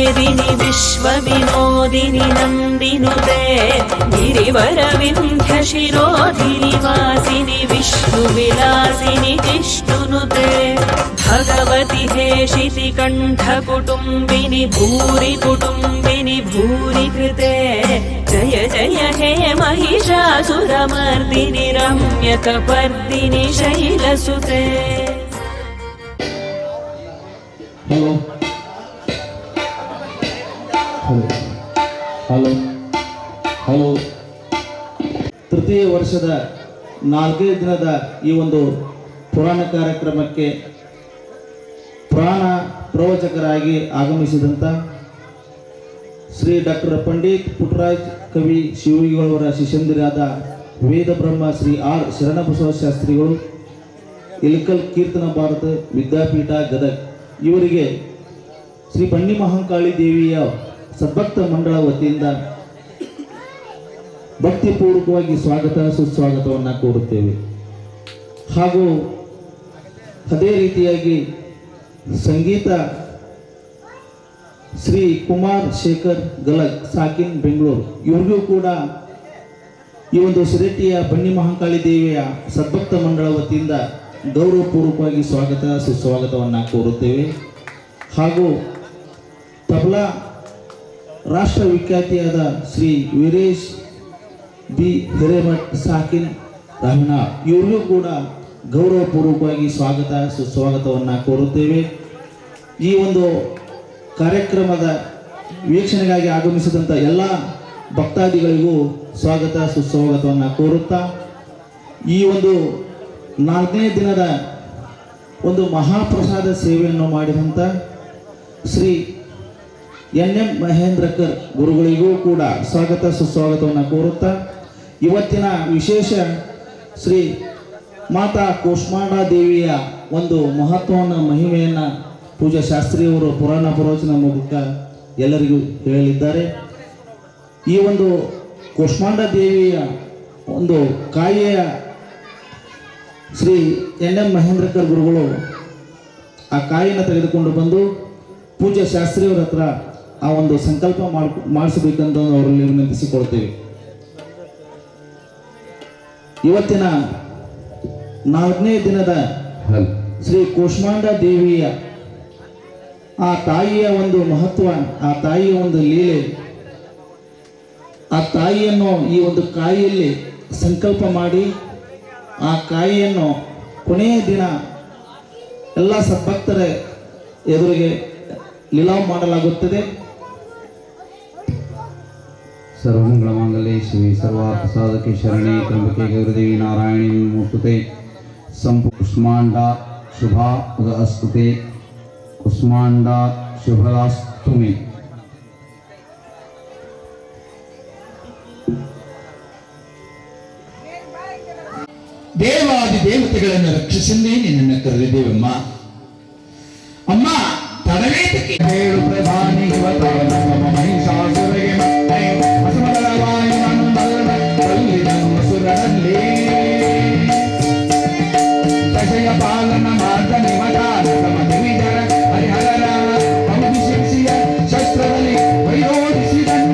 मेदिनि विश्वविनोदिनि नन्दिनुते गिरिवरविन्ध्यशिरोधिनिवासिनि विष्णुविलासिनि जिष्णुनुते भगवति हेशिति कण्ठकुटुम्बिनि भूरि कुटुम्बिनि भूरि कृते जय जय हे महिषासुरमर्दिनि रम्यकपर्दिनि शैलसुते। ಹಲೋ ಹಲೋ ಹಲೋ ತೃತೀಯ ವರ್ಷದ 4ನೇ ದಿನದ ಈ ಒಂದು ಪುರಾಣ ಕಾರ್ಯಕ್ರಮಕ್ಕೆ ಪುರಾಣ ಪ್ರವಚಕರಾಗಿ ಆಗಮಿಸಿದಂಥ ಶ್ರೀ ಡಾಕ್ಟರ್ ಪಂಡಿತ್ ಪುಟ್ಟರಾಜ್ ಕವಿ ಶಿವಯೋಗಿಗಳವರ ಶಿಷ್ಯಂದಿರಾದ ವೇದ ಬ್ರಹ್ಮ ಶ್ರೀ ಆರ್ ಶರಣಬಸವ ಶಾಸ್ತ್ರಿಗಳು, ಇಳಕಲ್ ಕೀರ್ತನ ಭಾರತ ವಿದ್ಯಾಪೀಠ ಗದಗ್ ಇವರಿಗೆ ಶ್ರೀ ಬನ್ನಿ ಮಹಾಕಾಳಿ ದೇವಿಯ ಸದ್ಭಕ್ತ ಮಂಡಳ ವತಿಯಿಂದ ಭಕ್ತಿಪೂರ್ವಕವಾಗಿ ಸ್ವಾಗತ ಸುಸ್ವಾಗತವನ್ನು ಕೋರುತ್ತೇವೆ. ಹಾಗೂ ಅದೇ ರೀತಿಯಾಗಿ ಸಂಗೀತ ಶ್ರೀ ಕುಮಾರ್ ಶೇಖರ್ ಗಲಗ್ ಸಾಕಿನ್ ಬೆಂಗಳೂರು ಇವ್ರಿಗೂ ಕೂಡ ಈ ಒಂದು ಶಿರಟ್ಟಿಯ ಬನ್ನಿ ಮಹಾಕಾಳಿ ದೇವಿಯ ಸದ್ಭಕ್ತ ಮಂಡಳ ವತಿಯಿಂದ ಗೌರವಪೂರ್ವಕವಾಗಿ ಸ್ವಾಗತ ಸುಸ್ವಾಗತವನ್ನು ಕೋರುತ್ತೇವೆ. ಹಾಗೂ ತಬಲಾ ರಾಷ್ಟ್ರ ವಿಖ್ಯಾತಿಯಾದ ಶ್ರೀ ವೀರೇಶ್ ಬಿ ಹಿರೇಮಠ್ ಸಾಕಿನ್ ರಾಮಣ್ಣ ಇವ್ರಿಗೂ ಕೂಡ ಗೌರವಪೂರ್ವಕವಾಗಿ ಸ್ವಾಗತ ಸುಸ್ವಾಗತವನ್ನು ಕೋರುತ್ತೇವೆ. ಈ ಒಂದು ಕಾರ್ಯಕ್ರಮದ ವೀಕ್ಷಣೆಗಾಗಿ ಆಗಮಿಸಿದಂಥ ಎಲ್ಲ ಭಕ್ತಾದಿಗಳಿಗೂ ಸ್ವಾಗತ ಸುಸ್ವಾಗತವನ್ನು ಕೋರುತ್ತಾ ಈ ಒಂದು 4ನೇ ದಿನದ ಒಂದು ಮಹಾಪ್ರಸಾದ ಸೇವೆಯನ್ನು ಮಾಡಿದಂಥ ಶ್ರೀ ಎನ್ ಮಹೇಂದ್ರಕರ್ ಗುರುಗಳಿಗೂ ಕೂಡ ಸ್ವಾಗತ ಸುಸ್ವಾಗತವನ್ನು ಕೋರುತ್ತಾ ಇವತ್ತಿನ ವಿಶೇಷ ಶ್ರೀ ಮಾತಾ ಕೂಷ್ಮಾಂಡ ದೇವಿಯ ಒಂದು ಮಹತ್ವವನ್ನು ಮಹಿಮೆಯನ್ನು ಪೂಜಾ ಶಾಸ್ತ್ರಿಯವರು ಪುರಾಣ ಪ್ರವಚನ ಮೂಲಕ ಎಲ್ಲರಿಗೂ ಹೇಳಲಿದ್ದಾರೆ. ಈ ಒಂದು ಕೂಷ್ಮಾಂಡ ದೇವಿಯ ಒಂದು ಕಾಯಿಯ ಶ್ರೀ ಎನ್ ಮಹೇಂದ್ರಕರ್ ಗುರುಗಳು ಆ ಕಾಯಿನ ತೆಗೆದುಕೊಂಡು ಬಂದು ಪೂಜಾ ಶಾಸ್ತ್ರಿಯವರ ಹತ್ರ ಆ ಒಂದು ಸಂಕಲ್ಪ ಮಾಡಿಸಬೇಕಂತ ಅವರಲ್ಲಿ ವಿನಂತಿಸಿಕೊಳ್ತೇವೆ. ಇವತ್ತಿನ 4ನೇ ದಿನದ ಶ್ರೀ ಕೂಷ್ಮಾಂಡ ದೇವಿಯ ಆ ತಾಯಿಯ ಒಂದು ಮಹತ್ವ, ಆ ತಾಯಿಯ ಒಂದು ಲೀಲೆ, ಆ ತಾಯಿಯನ್ನು ಈ ಒಂದು ಕಾಯಿಯಲ್ಲಿ ಸಂಕಲ್ಪ ಮಾಡಿ ಆ ಕಾಯಿಯನ್ನು ಕೊನೆಯ ದಿನ ಎಲ್ಲ ಸದ್ಭಕ್ತರ ಎದುರಿಗೆ ಲೀಲಾವ್ ಮಾಡಲಾಗುತ್ತದೆ. ಸರ್ವಮಂಗಳ ಮಾಂಗಲ್ಯೆ ಶಿವೆ ಸರ್ವಾರ್ಥ ಸಾಧಕೆ ಶರಣೆ ತ್ರ್ಯಂಬಕೆ ಗೌರಿದೇವಿ ನಾರಾಯಣಿ ನಮೋಸ್ತುತೆ. ಸಂಪುಷ್ಮಾಂಡ ಶುಭಾ ಅಸ್ತುತೆ ಕುಷ್ಮಾಂಡ ಶುಭಾಸ್ತು ಮೇ. ದೇವಾದಿ ದೇವತೆಗಳನ್ನು ರಕ್ಷಿಸಲೇ ನಿನ್ನನ್ನು ಕರೆದಿದ್ದೇವಮ್ಮ. ಅಮ್ಮ ತಡವೇತಕ್ಕೆ ಹೇಳು ಪ್ರಧಾನಿ ಮಹಿಷಾಸುರಗೆ ಸುರನಲ್ಲಿ ದಶಯ ಪಾಲನ ಮಾರ್ಗ ನಿಮದಾನ ಸಮವಿಜರ ಹರಿಹರ ಅನುಶಿಕ್ಷಿಯ ಶಸ್ತ್ರದಲ್ಲಿ ವೈರೋಧಿಸಿದಲ್ಲ.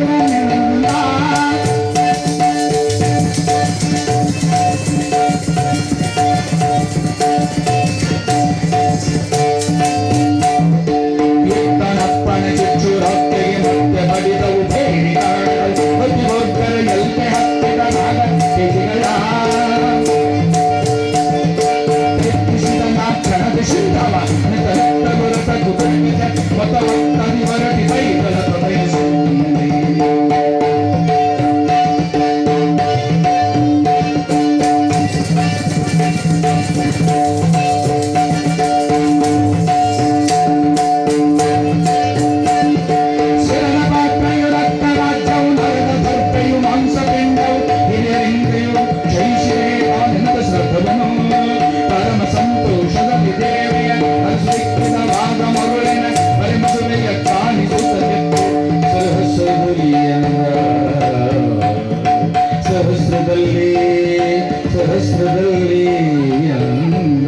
ಸಹಸ್ರದಲ್ಲಿ ಅಂಗ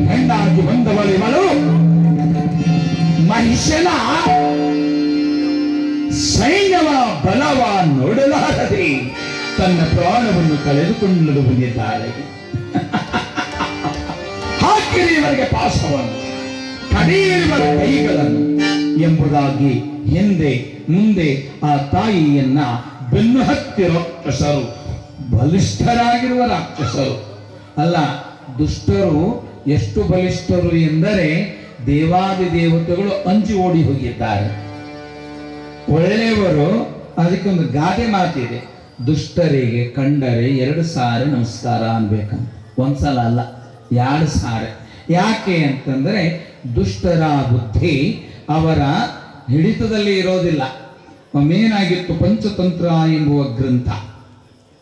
ಹೆಣ್ಣಾಗಿ ಬಂದವಳು ಇವಳು ಮನುಷ್ಯನ ಸೈನ್ಯವ ಬಲವ ನೋಡಲಾರದೆ ತನ್ನ ಪ್ರಾಣವನ್ನು ಕಳೆದುಕೊಂಡು ಬಂದಿದ್ದಾಳೆ. ಹಾಕಿರಿ ಇವರಿಗೆ ಪಾಶವನ್ನು, ಕಡಿಯುವ ಕೈಗಳನ್ನು ಎಂಬುದಾಗಿ ಹಿಂದೆ ಮುಂದೆ ಆ ತಾಯಿಯನ್ನ ಬೆನ್ನು ಹತ್ತಿ ರಾಕ್ಷಸರು, ಬಲಿಷ್ಠರಾಗಿರುವ ರಾಕ್ಷಸರು ಅಲ್ಲ, ದುಷ್ಟರು ಎಷ್ಟು ಬಲಿಷ್ಠರು ಎಂದರೆ ದೇವಾದಿ ದೇವತೆಗಳು ಅಂಜಿ ಓಡಿ ಹೋಗಿದ್ದಾರೆ. ಒಳ್ಳೆಯವರು ಅದಕ್ಕೊಂದು ಗಾದೆ ಮಾತಿದೆ, ದುಷ್ಟರಿಗೆ ಕಂಡರೆ 2 ಸಾರಿ ನಮಸ್ಕಾರ ಅನ್ಬೇಕಂತ, ಒಂದ್ಸಲ ಅಲ್ಲ 2 ಸಾರಿ. ಯಾಕೆ ಅಂತಂದ್ರೆ ದುಷ್ಟರ ಬುದ್ಧಿ ಅವರ ಹಿಡಿತದಲ್ಲಿ ಇರೋದಿಲ್ಲ. ಮೇನಾಗಿತ್ತು ಪಂಚತಂತ್ರ ಎಂಬುವ ಗ್ರಂಥ,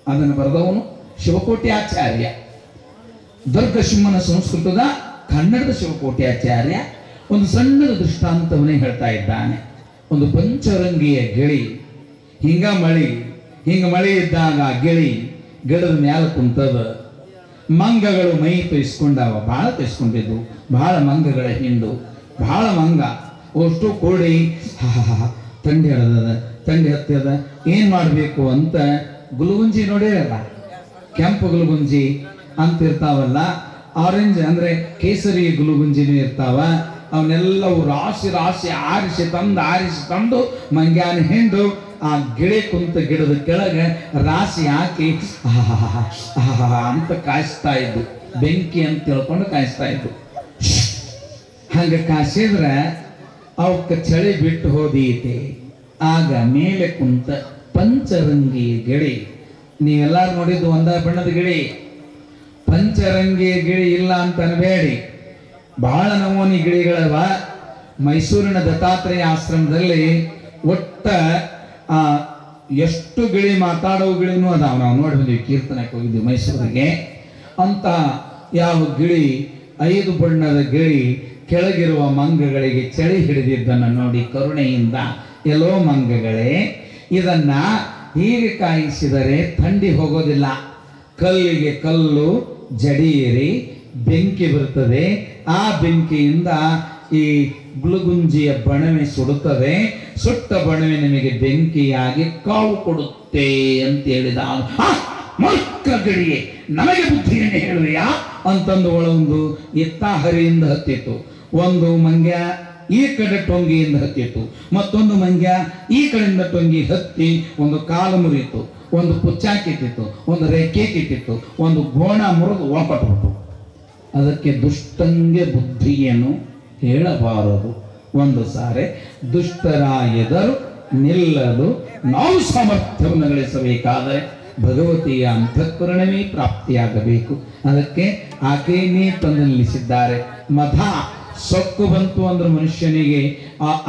ಅದನ್ನು ಬರೆದವನು ಶಿವಕೋಟಿ ಆಚಾರ್ಯ. ದುರ್ಗಸಿಂಹನ ಸಂಸ್ಕೃತದ ಕನ್ನಡದ ಶಿವಕೋಟಿ ಆಚಾರ್ಯ ಒಂದು ಸಣ್ಣದ ದೃಷ್ಟಾಂತವನ್ನೇ ಹೇಳ್ತಾ ಇದ್ದಾನೆ. ಒಂದು ಪಂಚರಂಗಿಯ ಗಿಳಿ, ಹಿಂಗ ಮಳಿ ಇದ್ದಾಗ ಗಿಳಿ ಗಿಡದ ಮ್ಯಾಲ ಕುಂತದ. ಮಂಗಗಳು ಮೈ ತೊಯ್ಸ್ಕೊಂಡವ, ಬಹಳ ತೊಯ್ಸ್ಕೊಂಡಿದ್ವು, ಬಹಳ ಮಂಗಗಳ ಹಿಂಡು, ಬಹಳ ಮಂಗ ಅಷ್ಟು ಕೂಡಿ ತಂಡಿ ಹಳದದ, ತಂಡಿ ಹತ್ತದ, ಏನ್ ಮಾಡಬೇಕು ಅಂತ ಗುಲುಗುಂಜಿ ನೋಡಿರಲ್ಲ, ಕೆಂಪು ಗುಲುಗುಂಜಿ ಅಂತ ಇರ್ತಾವಲ್ಲ, ಆರೆಂಜ್ ಅಂದ್ರೆ ಕೇಸರಿ ಗುಲುಗುಂಜಿನೂ ಇರ್ತಾವ. ಅವನ್ನೆಲ್ಲವು ರಾಶಿ ರಾಶಿ ಆರಿಸಿ ತಂದು ಮಂಗ್ಯಾನ ಹಿಂಡು ಆ ಗಿಳಿ ಕುಂತ ಗಿಡದ ಕೆಳಗೆ ರಾಶಿ ಹಾಕಿ ಅಂತ ಕಾಯಿಸ್ತಾ ಇದ್ದು, ಬೆಂಕಿ ಅಂತ ತಿಳ್ಕೊಂಡು ಕಾಯಿಸ್ತಾ ಇದ್ದು. ಹಂಗ ಕಾಯಿಸಿದ್ರೆ ಅವಕ್ಕೆ ಚಳಿ ಬಿಟ್ಟು ಹೋದೀತೆ. ಆಗ ಮೇಲೆ ಕುಂತ ಪಂಚರಂಗಿ ಗಿಳಿ, ನೀವೆಲ್ಲಾರು ನೋಡಿದ್ದು ಒಂದ ಬಣ್ಣದ ಗಿಳಿ, ಪಂಚರಂಗಿ ಗಿಳಿ ಇಲ್ಲ ಅಂತ ಅನ್ಬೇಡಿ, ಬಹಳ ನಮೂನಿ ಗಿಳಿಗಳವ. ಮೈಸೂರಿನ ದತ್ತಾತ್ರೇಯ ಆಶ್ರಮದಲ್ಲಿ ಒಟ್ಟ ಎಷ್ಟು ಗಿಳಿ ಮಾತಾಡೋ ಗಿಳಿನೂ ಅದಾವ. ನಾವು ನೋಡಿ ಬಂದ್ವಿ, ಕೀರ್ತನಕ್ಕೆ ಹೋಗಿದ್ವಿ ಮೈಸೂರಿಗೆ. ಅಂತ ಯಾವ ಗಿಳಿ 5 ಬಣ್ಣದ ಗಿಳಿ ಕೆಳಗಿರುವ ಮಂಗಗಳಿಗೆ ಚಳಿ ಹಿಡಿದಿದ್ದನ್ನು ನೋಡಿ ಕರುಣೆಯಿಂದ, ಎಲ್ಲೋ ಮಂಗಗಳೇ, ಇದನ್ನ ಹೀಗೆ ಕಾಯಿಸಿದರೆ ಥಂಡಿ ಹೋಗೋದಿಲ್ಲ, ಕಲ್ಲಿಗೆ ಕಲ್ಲು ಜಡಿಯಿರಿ, ಬೆಂಕಿ ಬರ್ತದೆ, ಆ ಬೆಂಕಿಯಿಂದ ಈ ಗುಳುಗುಂಜಿಯ ಬಣವೆ ಸುಡುತ್ತದೆ, ಸುಟ್ಟ ಬಣವೆ ನಿಮಗೆ ಬೆಂಕಿಯಾಗಿ ಕಾವು ಕೊಡುತ್ತೆ ಅಂತ ಹೇಳಿದ. ಮೂರ್ಖ ಗಿಳಿಯೇ, ನಮಗೆ ಬುದ್ಧಿಯನ್ನು ಹೇಳುವೆಯಾ ಅಂತಂದು ಒಳಗೊಂದು ಎತ್ತ ಹರಿಯಿಂದ ಹತ್ತಿತ್ತು. ಒಂದು ಮಂಗ್ಯ ಈ ಕಡೆ ಟೊಂಗಿಯಿಂದ ಹತ್ತಿತ್ತು, ಮತ್ತೊಂದು ಮಂಗ್ಯ ಈ ಕಡೆಯಿಂದ ಟೊಂಗಿ ಹತ್ತಿ ಒಂದು ಕಾಲು ಮುರಿಯಿತು, ಒಂದು ಪುಚ್ಚ ಕಿತ್ತಿತ್ತು, ಒಂದು ರೆಕ್ಕೆ ಕಿತ್ತಿತ್ತು, ಒಂದು ಗೋಣ ಮುರಿದು ಒಳಪಟ್ಬಿಟ್ಟು. ಅದಕ್ಕೆ ದುಷ್ಟಂಗೆ ಬುದ್ಧಿಯನ್ನು ಹೇಳಬಾರದು. ಒಂದು ಸಾರೆ ದುಷ್ಟರ ಎದರು ನಿಲ್ಲಲು ನಾವು ಸಾಮರ್ಥ್ಯವನ್ನು ಗಳಿಸಬೇಕಾದರೆ ಭಗವತಿಯ ಅಂತಃಕರಣವೇ ಪ್ರಾಪ್ತಿಯಾಗಬೇಕು. ಅದಕ್ಕೆ ಆಕೆಯೇ ತಂದು ನಿಲ್ಲಿಸಿದ್ದಾರೆ. ಮಧ ಸೊಕ್ಕು ಬಂತು ಅಂದ್ರೆ ಮನುಷ್ಯನಿಗೆ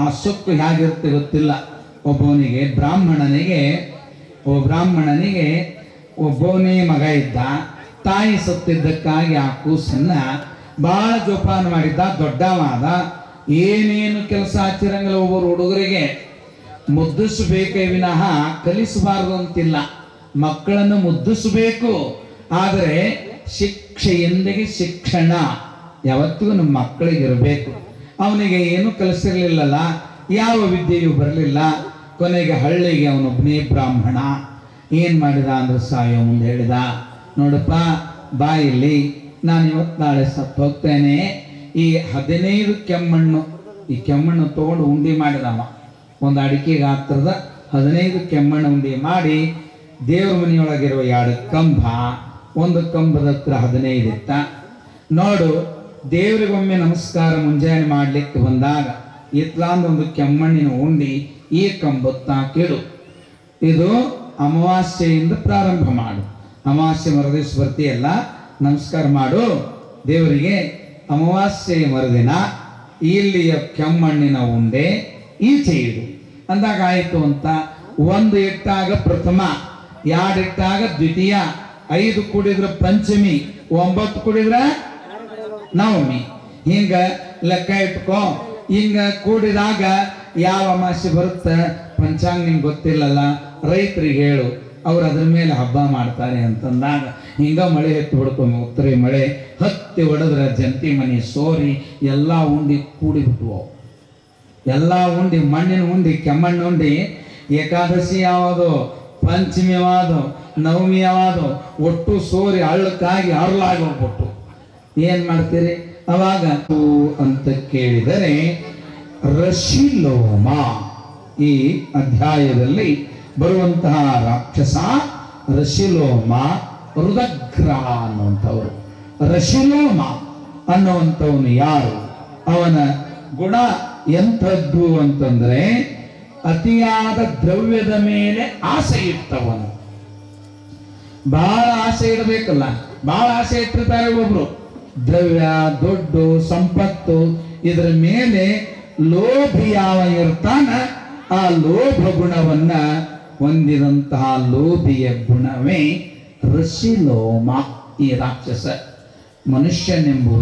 ಆ ಸೊಕ್ಕು ಹೇಗಿರುತ್ತೆ ಗೊತ್ತಿಲ್ಲ. ಒಬ್ಬವನಿಗೆ ಬ್ರಾಹ್ಮಣನಿಗೆ ಒಬ್ಬವನೇ ಮಗ ಇದ್ದ. ತಾಯಿ ಸತ್ತಿದ್ದಕ್ಕಾಗಿ ಆ ಕೂಸನ್ನ ಬಹಳ ಜೋಪಾನ ಮಾಡಿದ್ದ, ದೊಡ್ಡವಾದ. ಏನೇನು ಕೆಲಸ ಹಚ್ಚಿರಂಗಿಲ್ಲ. ಒಬ್ಬರು ಹುಡುಗರಿಗೆ ಮುದ್ದಿಸಬೇಕೇ ವಿನಃ ಕಲಿಸಬಾರದು ಅಂತಿಲ್ಲ. ಮಕ್ಕಳನ್ನು ಮುದ್ದಿಸಬೇಕು, ಆದರೆ ಶಿಕ್ಷೆಯೊಂದಿಗೆ ಶಿಕ್ಷಣ ಯಾವತ್ತಿಗೂ ನಮ್ಮ ಮಕ್ಕಳಿಗೆ ಇರಬೇಕು. ಅವನಿಗೆ ಏನು ಕಲಿಸಿರ್ಲಿಲ್ಲಲ್ಲ, ಯಾವ ವಿದ್ಯೆಯೂ ಬರಲಿಲ್ಲ. ಕೊನೆಗೆ ಹಳ್ಳಿಗೆ ಅವನೊಬ್ಬನೇ ಬ್ರಾಹ್ಮಣ. ಏನ್ ಮಾಡಿದ ಅಂದ್ರೆ ಸಾಯೋ ಮುಂದೆ ಹೇಳಿದ, ನೋಡಪ್ಪ ಬಾ ಇಲ್ಲಿ, ನಾನು ಇವತ್ತು ನಾಳೆ ಸತ್ತು ಹೋಗ್ತೇನೆ. ಈ 15 ಕೆಮ್ಮಣ್ಣು, ಈ ಕೆಮ್ಮಣ್ಣು ತಗೊಂಡು ಉಂಡಿ ಮಾಡಿದವ. ಒಂದು ಅಡಿಕೆ ಗಾತ್ರದ 15 ಕೆಮ್ಮಣ್ಣು ಉಂಡಿ ಮಾಡಿ ದೇವ್ರ ಮನೆಯೊಳಗಿರುವ 2 ಕಂಬ, ಒಂದು ಕಂಬದ ಹತ್ರ 15 ಇತ್ತ. ನೋಡು, ದೇವರಿಗೊಮ್ಮೆ ನಮಸ್ಕಾರ ಮುಂಜಾನೆ ಮಾಡ್ಲಿಕ್ಕೆ ಬಂದಾಗ ಇತ್ಲಾಂದ ಒಂದು ಕೆಮ್ಮಣ್ಣಿನ ಉಂಡಿ ಈ ಕಂಬತ್ತಾಕಿಡು. ಇದು ಅಮಾವಾಸ್ಯೆಯಿಂದ ಪ್ರಾರಂಭ ಮಾಡು. ಅಮಾವಾಸ್ಯೆ ಮರದಿವ್ಸ ಬರ್ತೀಯಲ್ಲ, ನಮಸ್ಕಾರ ಮಾಡು ದೇವರಿಗೆ. ಅಮಾವಾಸ್ಯೆಯ ಮರುದಿನ ಇಲ್ಲಿಯ ಕೆಮ್ಮಣ್ಣಿನ ಉಂಡೆ ಈಚೆ ಇಡು ಅಂದಾಗ ಆಯಿತು ಅಂತ. 1 ಇಟ್ಟಾಗ ಪ್ರಥಮ, 2 ಇಟ್ಟಾಗ ದ್ವಿತೀಯ, 5 ಕೂಡಿದ್ರೆ ಪಂಚಮಿ, 9 ಕೂಡಿದ್ರೆ ನವಮಿ. ಹಿಂಗ ಲೆಕ್ಕ ಇಟ್ಕೋ. ಹಿಂಗ ಕೂಡಿದಾಗ ಯಾವ ಅಮಾವಾಸ್ಯೆ ಬರುತ್ತೆ ಪಂಚಾಂಗ ನಿಮ್ಗೆ ಗೊತ್ತಿಲ್ಲಲ್ಲ, ರೈತರಿಗೆ ಹೇಳು, ಅವ್ರು ಅದ್ರ ಮೇಲೆ ಹಬ್ಬ ಮಾಡ್ತಾರೆ ಅಂತಂದಾಗ ಹಿಂಗ ಮಳೆ ಹತ್ತಿ ಬಿಡ್ಕೊಮ್ಮೆ ಉತ್ತರಿ ಮಳೆ ಹತ್ತಿ ಹೊಡೆದ್ರೆ ಜಂತಿ ಮನೆ ಸೋರಿ ಎಲ್ಲ ಉಂಡಿ ಕೂಡಿ ಬಿಟ್ವು. ಎಲ್ಲ ಉಂಡಿ ಮಣ್ಣಿನ ಉಂಡಿ ಕೆಮ್ಮಣ್ಣು ಉಂಡಿ ಏಕಾದಶಿ ಯಾವುದು, ಪಂಚಮಿ ಯಾವುದು, ನವಮಿ ಯಾವುದು ಒಟ್ಟು ಸೋರಿ ಹಳ್ಳಕ್ಕಾಗಿ ಹರಲಾಗಿ ಹೋಗ್ಬಿಟ್ಟು ಏನ್ ಮಾಡ್ತೀರಿ ಅವಾಗ ಅಂತ ಕೇಳಿದರೆ ರಶಿಲೋಮ ಈ ಅಧ್ಯಾಯದಲ್ಲಿ ಬರುವಂತಹ ರಾಕ್ಷಸ ರಶಿಲೋಮ ರುದಗ್ರಹ ಅನ್ನುವಂಥವ್ರು. ರಶಿಲೋಮ ಅನ್ನುವಂಥವನು ಯಾರು? ಅವನ ಗುಣ ಎಂಥದ್ದು ಅಂತಂದ್ರೆ ಅತಿಯಾದ ದ್ರವ್ಯದ ಮೇಲೆ ಆಸೆ ಇಟ್ಟವನು. ಬಹಳ ಆಸೆ ಇಡಬೇಕಲ್ಲ, ಬಹಳ ಆಸೆ ಇಟ್ಟಿರ್ತಾರೆ ಒಬ್ರು. ದ್ರವ್ಯ, ದುಡ್ಡು, ಸಂಪತ್ತು ಇದರ ಮೇಲೆ ಲೋಭಿ ಯಾವ ಇರ್ತಾನ ಆ ಲೋಭ ಗುಣವನ್ನ ಹೊಂದಿದಂತಹ ಲೋಭಿಯ ಗುಣವೇ ರಶಿಲೋಮ. ಈ ರಾಕ್ಷಸ ಮನುಷ್ಯನೆಂಬುವ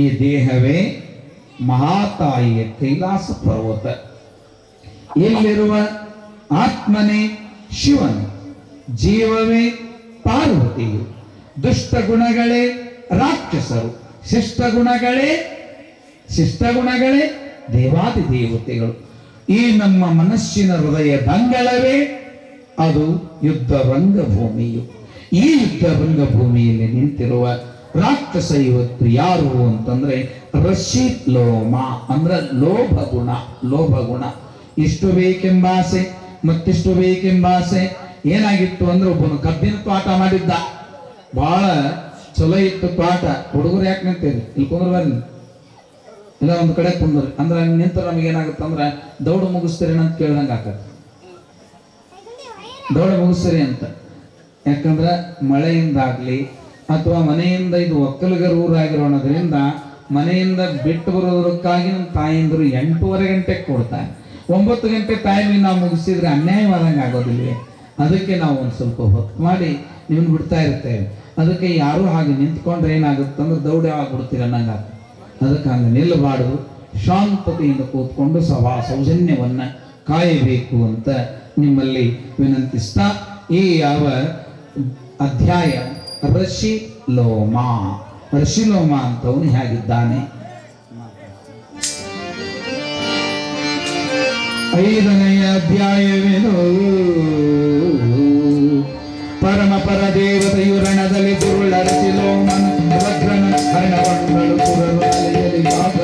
ಈ ದೇಹವೇ ಮಹಾತಾಯಿಯ ಕೈಲಾಸ ಪರ್ವತ. ಇಲ್ಲಿರುವ ಆತ್ಮನೇ ಶಿವನು, ಜೀವವೇ ಪಾರ್ವತಿಯು, ದುಷ್ಟ ಗುಣಗಳೇ ರಾಕ್ಷಸರು, ಶಿಷ್ಟಗುಣಗಳೇ ದೇವಾದಿ ದೇವತೆಗಳು. ಈ ನಮ್ಮ ಮನಸ್ಸಿನ ಹೃದಯ ದಂಗಳವೇ ಅದು ಯುದ್ಧ ರಂಗಭೂಮಿಯು. ಈ ಯುದ್ಧ ರಂಗಭೂಮಿಯಲ್ಲಿ ನಿಂತಿರುವ ರಾಕ್ಷಸ ಇವತ್ತು ಯಾರು ಅಂತಂದ್ರೆ ರಶಿಲೋಮ, ಅಂದ್ರೆ ಲೋಭ ಗುಣ. ಇಷ್ಟು ಬೇಕೆಂಬ ಆಸೆ, ಮತ್ತಿಷ್ಟು ಬೇಕೆಂಬ ಆಸೆ. ಏನಾಗಿತ್ತು ಅಂದ್ರೆ ಒಬ್ಬನು ಕಬ್ಬಿನ ತೋಟ ಮಾಡಿದ್ದ, ಬಹಳ ಚಲೋ ಇತ್ತು ತೋಟ. ಹುಡುಗರು ಯಾಕೆ ನಿಂತೀರಿ? ಇಲ್ಲಿ ಕುಂದ್ರ ಬರ್ರಿ, ಇಲ್ಲ ಒಂದ್ ಕಡೆ ಕುಂದ್ರಿ. ಅಂದ್ರೆ ನಿಂತ ನಮ್ಗೆ ಏನಾಗುತ್ತೆ ಅಂದ್ರೆ ದೌಡು ಮುಗಿಸ್ತೀರಿ ಅಂತ ಕೇಳ್ದಂಗ ಆಗತ್ತೆ. ದೌಡು ಮುಗಿಸ್ತೀರಿ ಅಂತ ಯಾಕಂದ್ರೆ ಮಳೆಯಿಂದಾಗ್ಲಿ ಅಥವಾ ಮನೆಯಿಂದ ಇದು ಒಕ್ಕಲಿಗರ ಊರಾಗಿರೋದ್ರಿಂದ ಮನೆಯಿಂದ ಬಿಟ್ಟು ಬರೋದಕ್ಕಾಗಿ ನಮ್ಮ ತಾಯಿಂದರು 8:30 ಗಂಟೆಗೆ ಕೊಡ್ತಾರೆ. 9 ಗಂಟೆ ಟೈಮಿಗೆ ನಾವು ಮುಗಿಸಿದ್ರೆ ಅನ್ಯಾಯವಾದಂಗೆ ಆಗೋದಿಲ್ವೇ? ಅದಕ್ಕೆ ನಾವು ಒಂದು ಸ್ವಲ್ಪ ಹೊತ್ತು ಮಾಡಿ ನಿಮ್ಮನ್ನು ಬಿಡ್ತಾ ಇರ್ತೇವೆ. ಅದಕ್ಕೆ ಯಾರು ಹಾಗೆ ನಿಂತ್ಕೊಂಡ್ರೆ ಏನಾಗುತ್ತೆ ಅಂದ್ರೆ ದೌಡೆ ಆಗ್ಬಿಡ್ತೀರ ಅನ್ನಂಗ. ಅದಕ್ಕೆ ಹಂಗೆ ನಿಲ್ಲಬಾರ್ದು, ಶಾಂತತೆಯಿಂದ ಕೂತ್ಕೊಂಡು ಸೌಜನ್ಯವನ್ನ ಕಾಯಬೇಕು ಅಂತ ನಿಮ್ಮಲ್ಲಿ ವಿನಂತಿಸ್ತಾ ಈ ಯಾವ ಅಧ್ಯಾಯ ರಶಿಲೋಮ ಅಂತವನು ಹೇಗಿದ್ದಾನೆ? 5ನೇ ಅಧ್ಯಾಯವೇನು? ಪರಮಪರ ದೇವತೆಯು ರಣದಲ್ಲಿ ದುರುಳ ರಶಿಲೋಮನ ವಜ್ರನ ಹರಣವಂಗಳು ಸುರರು ಅಲೆಯಲಿ ಭಾಗ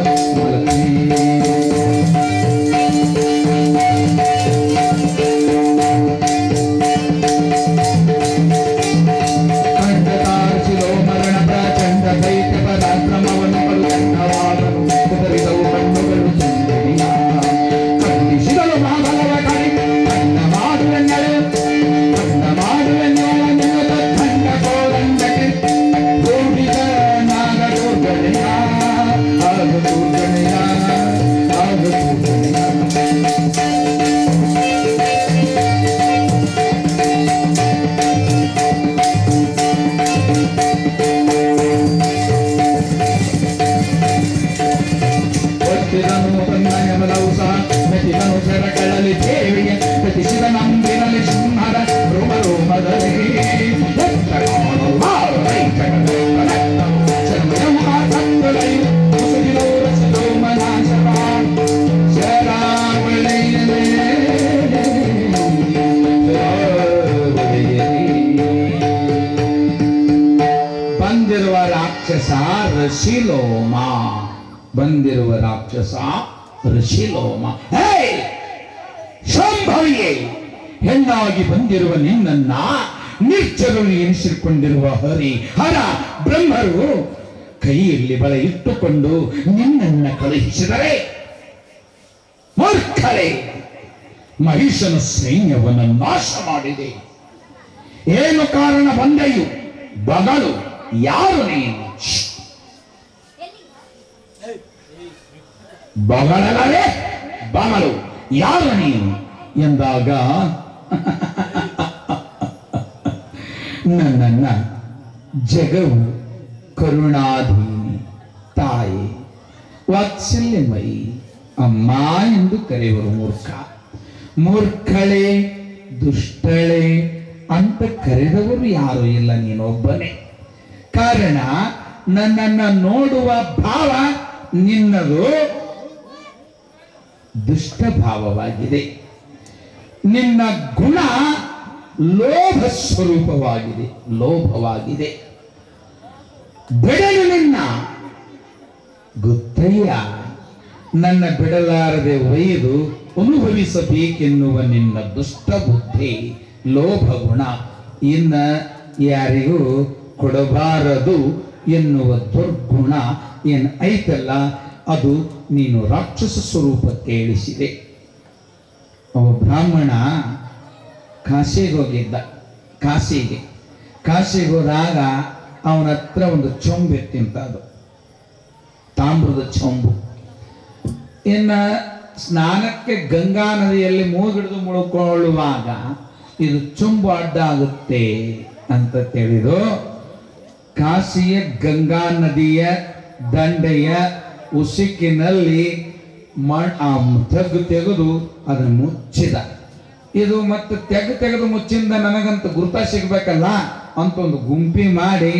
ಬಂದಿರುವ ರಾಕ್ಷಸ ರಶಿಲೋಮ. ಸಂಭವಿಯೇ, ಹೆಣ್ಣಾಗಿ ಬಂದಿರುವ ನಿನ್ನನ್ನ ನಿರ್ಜರು ಎನಿಸಿಕೊಂಡಿರುವ ಹರ ಬ್ರಹ್ಮರು ಕೈಯಲ್ಲಿ ಬಳ ಇಟ್ಟುಕೊಂಡು ನಿನ್ನನ್ನ ಕಳುಹಿಸಿದರೆ ಮೂರ್ಖರೇ, ಮಹಿಷನ ಸೈನ್ಯವನ್ನು ನಾಶ ಮಾಡಿದೆ. ಏನು ಕಾರಣ ಬಂದೆಯು? ಬಗಳು ಯಾರು ನೀನು? ಬಗಳಲೇ ಬಗಳು ಯಾರು ನೀನು ಎಂದಾಗ ನನ್ನನ್ನ ಜಗವು ಕರುಣಾಧೀನಿ ತಾಯಿ ವಾತ್ಸಲ್ಯಮಯಿ ಅಮ್ಮ ಎಂದು ಕರೆಯುವರು. ಮೂರ್ಖಳೇ, ದುಷ್ಟಳೇ, ಅಂತ ಕರೆದವರು ಯಾರು ಇಲ್ಲ, ನೀನೊಬ್ಬನೇ. ಕಾರಣ ನನ್ನನ್ನು ನೋಡುವ ಭಾವ ನಿನ್ನದು ದುಷ್ಟ ಭಾವವಾಗಿದೆ. ನಿನ್ನ ಗುಣ ಲೋಭ ಸ್ವರೂಪವಾಗಿದೆ, ಲೋಭವಾಗಿದೆ. ಬಿಡಲು ನಿನ್ನ ಗೊತ್ತಯ್ಯ, ನನ್ನ ಬಿಡಲಾರದೆ ಒಯ್ದು ಅನುಭವಿಸಬೇಕೆನ್ನುವ ನಿನ್ನ ದುಷ್ಟ ಬುದ್ಧಿ, ಲೋಭ ಗುಣ, ಇನ್ನ ಯಾರಿಗೂ ಕೊಡಬಾರದು ಎನ್ನುವ ದುರ್ಗುಣ ಏನು ಐತಲ್ಲ, ಅದು ನೀನು ರಾಕ್ಷಸ ಸ್ವರೂಪಕ್ಕೆ ಇಳಿಸಿದೆ. ಅವ ಬ್ರಾಹ್ಮಣ ಕಾಶಿಗೆ ಹೋಗಿದ್ದ. ಕಾಶಿಗೆ ಹೋದಾಗ ಅವನ ಹತ್ರ ಒಂದು ಚೊಂಬು ಇತ್ತಿಂತ, ಅದು ತಾಮ್ರದ ಚೊಂಬು. ಇನ್ನು ಸ್ನಾನಕ್ಕೆ ಗಂಗಾ ನದಿಯಲ್ಲಿ ಮೂಗಿಡಿದು ಮುಳುಕೊಳ್ಳುವಾಗ ಇದು ಚೊಂಬು ಅಡ್ಡ ಆಗುತ್ತೆ ಅಂತ ತಿಳಿದು ಕಾಶಿಯ ಗಂಗಾ ನದಿಯ ದಂಡೆಯ ಉಸುಕಿನಲ್ಲಿ ತೆಗೆದು ಅದನ್ನು ಮುಚ್ಚಿದ. ಇದು ಮತ್ತೆ ತೆಗೆದು ಮುಚ್ಚಿಂದ ನನಗಂತ ಗುರುತ ಸಿಗ್ಬೇಕಲ್ಲ ಅಂತ ಒಂದು ಗುಂಪಿ ಮಾಡಿ,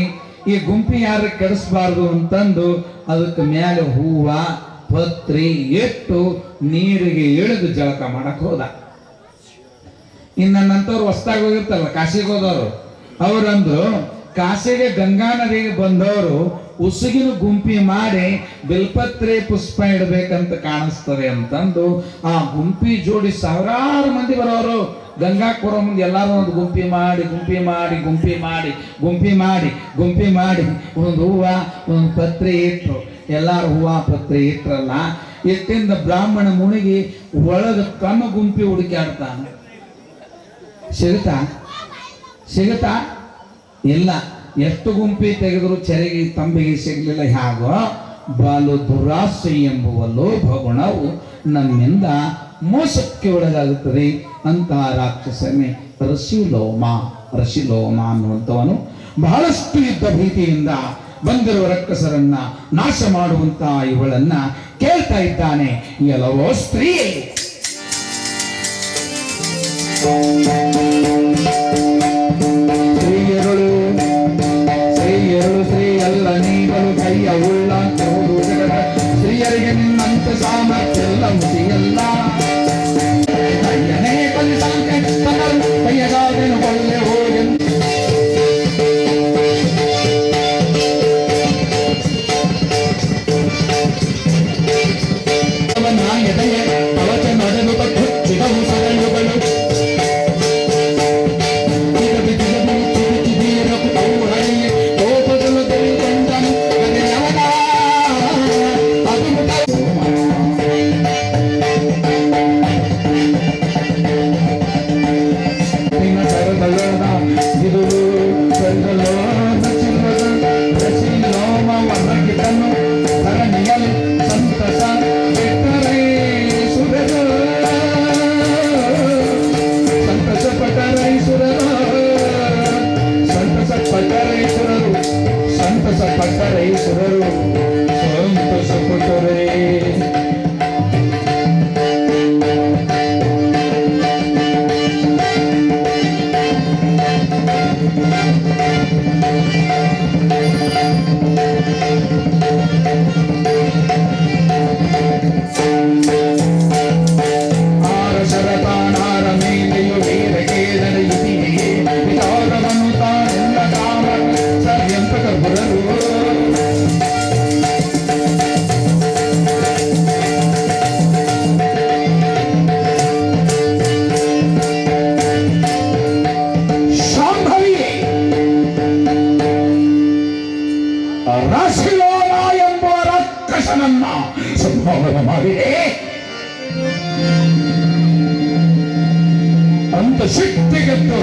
ಈ ಗುಂಪಿ ಯಾರು ಕೆಡಿಸ್ಬಾರ್ದು ಅಂತಂದು ಅದಕ್ಕೆ ಮೇಲೆ ಹೂವ ಪತ್ರಿ ಇಟ್ಟು ನೀರಿಗೆ ಇಳಿದು ಜಳಕ ಮಾಡಕ್ ಹೋದ. ನನ್ನಂತವ್ರು ಹೊಸ್ದಾಗಿ ಹೋಗಿರ್ತಾರಲ್ಲ ಕಾಶಿಗೆ ಹೋದವರು, ಅವರಂದ್ರು ಕಾಶಿಗೆ ಗಂಗಾ ನದಿಗೆ ಬಂದವರು ಉಸುಗಿನ ಗುಂಪಿ ಮಾಡಿ ಬಿಲ್ಪತ್ರೆ ಪುಷ್ಪ ಇಡಬೇಕಂತ ಕಾಣಿಸ್ತದೆ ಅಂತಂದು ಆ ಗುಂಪಿ ಜೋಡಿ ಸಾವಿರಾರು ಮಂದಿ ಬರೋರು. ಗಂಗಾಕ್ಕೆ ಬರೋ ಮುಂದೆ ಎಲ್ಲಾರು ಒಂದು ಗುಂಪಿ ಮಾಡಿ ಒಂದು ಹೂವ ಒಂದು ಪತ್ರೆ ಇಟ್ರು. ಎಲ್ಲಾರು ಹೂವ ಪತ್ರೆ ಇಟ್ರಲ್ಲ, ಇಟ್ಟಿಂದ ಬ್ರಾಹ್ಮಣ ಮುಳುಗಿ ಒಳಗೆ ತನ್ನ ಗುಂಪಿ ಹುಡುಕಾಡ್ತಾನೆ. ಸಿಗುತ್ತಾ ಇಲ್ಲ. ಎಷ್ಟು ಗುಂಪಿ ತೆಗೆದ್ರು ಚೆರಗಿ ತಂಬಿಗೆ ಸಿಗಲಿಲ್ಲ. ಹೇಗೋ ಬಾಲು ದುರಾಸೆ ಎಂಬುವ ಲೋಭ ಗುಣವು ನಮ್ಮಿಂದ ಮೋಸಕ್ಕೆ ಒಳಗಾಗುತ್ತದೆ. ಅಂತಹ ರಾಕ್ಷಸನೇ ರಸಿಲೋಮ ಅನ್ನುವಂಥವನು ಬಹಳಷ್ಟು ಯುದ್ಧ ಭೀತಿಯಿಂದ ಬಂದಿರುವ ರಕ್ಕಸರನ್ನ ನಾಶ ಮಾಡುವಂತ ಇವಳನ್ನ ಕೇಳ್ತಾ ಇದ್ದಾನೆ. ಎಲ್ಲವೋ ಸ್ತ್ರೀ, ಸ್ತ್ರೀ ಅಲ್ಲ ನೀಗಳು ಕೈಯ ಉಳ್ಳ ಸ್ತ್ರೀಯರಿಗೆ ನಿನ್ನಂತ ಸಾಮರ್ಥ್ಯ ಎಲ್ಲ ಮುಸಿಯಲ್ಲ. ಕೈಯನೇ ಕಲಿಸಾಂತೆ ಕೈಯಗಾದೇನು ಒಳ್ಳೆ ಹೋಗಿ ಕವಚ ನಡೆದು ಹುಚ್ಚಿದವು ಸರಳುಗಳು ಸಂಭಾವನೆ ಮಾಡಿದೆ ಅಂತ ಸಿಟ್ಟಿಗೆದ್ದು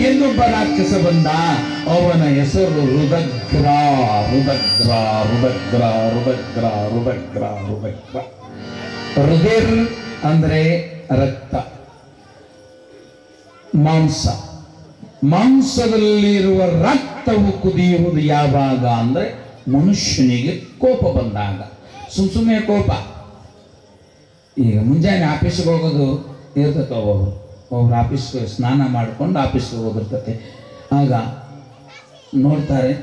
ಇನ್ನೊಬ್ಬ ರಾಕ್ಷಸ ಬಂದ. ಅವನ ಹೆಸರು ರುದಗ್ರ. ರುದಿರ್ ಅಂದ್ರೆ ರಕ್ತ, ಮಾಂಸದಲ್ಲಿರುವ ರಕ್ತವು ಕುದಿಯುವುದು ಯಾವಾಗ ಅಂದ್ರೆ ಮನುಷ್ಯನಿಗೆ ಕೋಪ ಬಂದಾಗ. ಸುಮ್ಮನೆ ಕೋಪ. ಈಗ ಮುಂಜಾನೆ ಆಫೀಸ್ಗೆ ಹೋಗೋದು ಇರ್ತೈತೆ, ಒಬ್ರು ಆಫೀಸ್ಗೆ ಸ್ನಾನ ಮಾಡ್ಕೊಂಡು ಆಫೀಸ್ಗೆ ಹೋಗಿರ್ತತೆ. ಆಗ ನೋಡ್ತಾರೆ,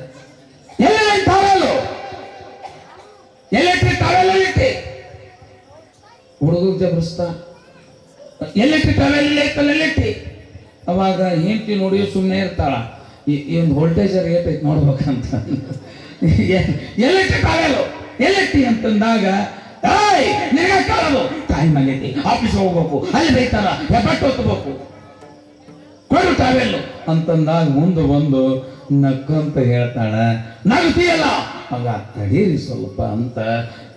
ಹುಡುಗ ಜಬರಿಸ್ತಾ ಎಲ್ಲಿಟ್ಟಿ ಟವೆಲ್ಲಿಟ್ಟಿ. ಅವಾಗ ಹೆಂಡತಿ ನೋಡಿ ಸುಮ್ಮನೆ ಇರ್ತಾಳ, ಈ ಒಂದು ವೋಲ್ಟೇಜರ್ ಏಟೈತೆ ನೋಡ್ಬೇಕಂತ. ಎಲ್ಲಿಟ್ಟಿ ಟವೆಲು ಎಲ್ಲಿಟ್ಟಿ ಅಂತಂದಾಗ ಕಾಲದು ಟೈಮ್ ಆಗೈತಿ, ಆಫೀಸ್ ಹೋಗ್ಬೇಕು, ಅಲ್ಲಿ ಬೈತಾರ, ಹೆಬ್ಬಟ್ಟು ಹೊತ್ತಬೇಕು, ಕೊಡು ಟವೆಲ್ಲು ಅಂತಂದಾಗ ಮುಂದೆ ಬಂದು ನಕ್ಕಂತ ಹೇಳ್ತಾಳ, ನಗ್ತೀಯಲ್ಲ. ಆಗ ತಡೀರಿ ಸ್ವಲ್ಪ ಅಂತ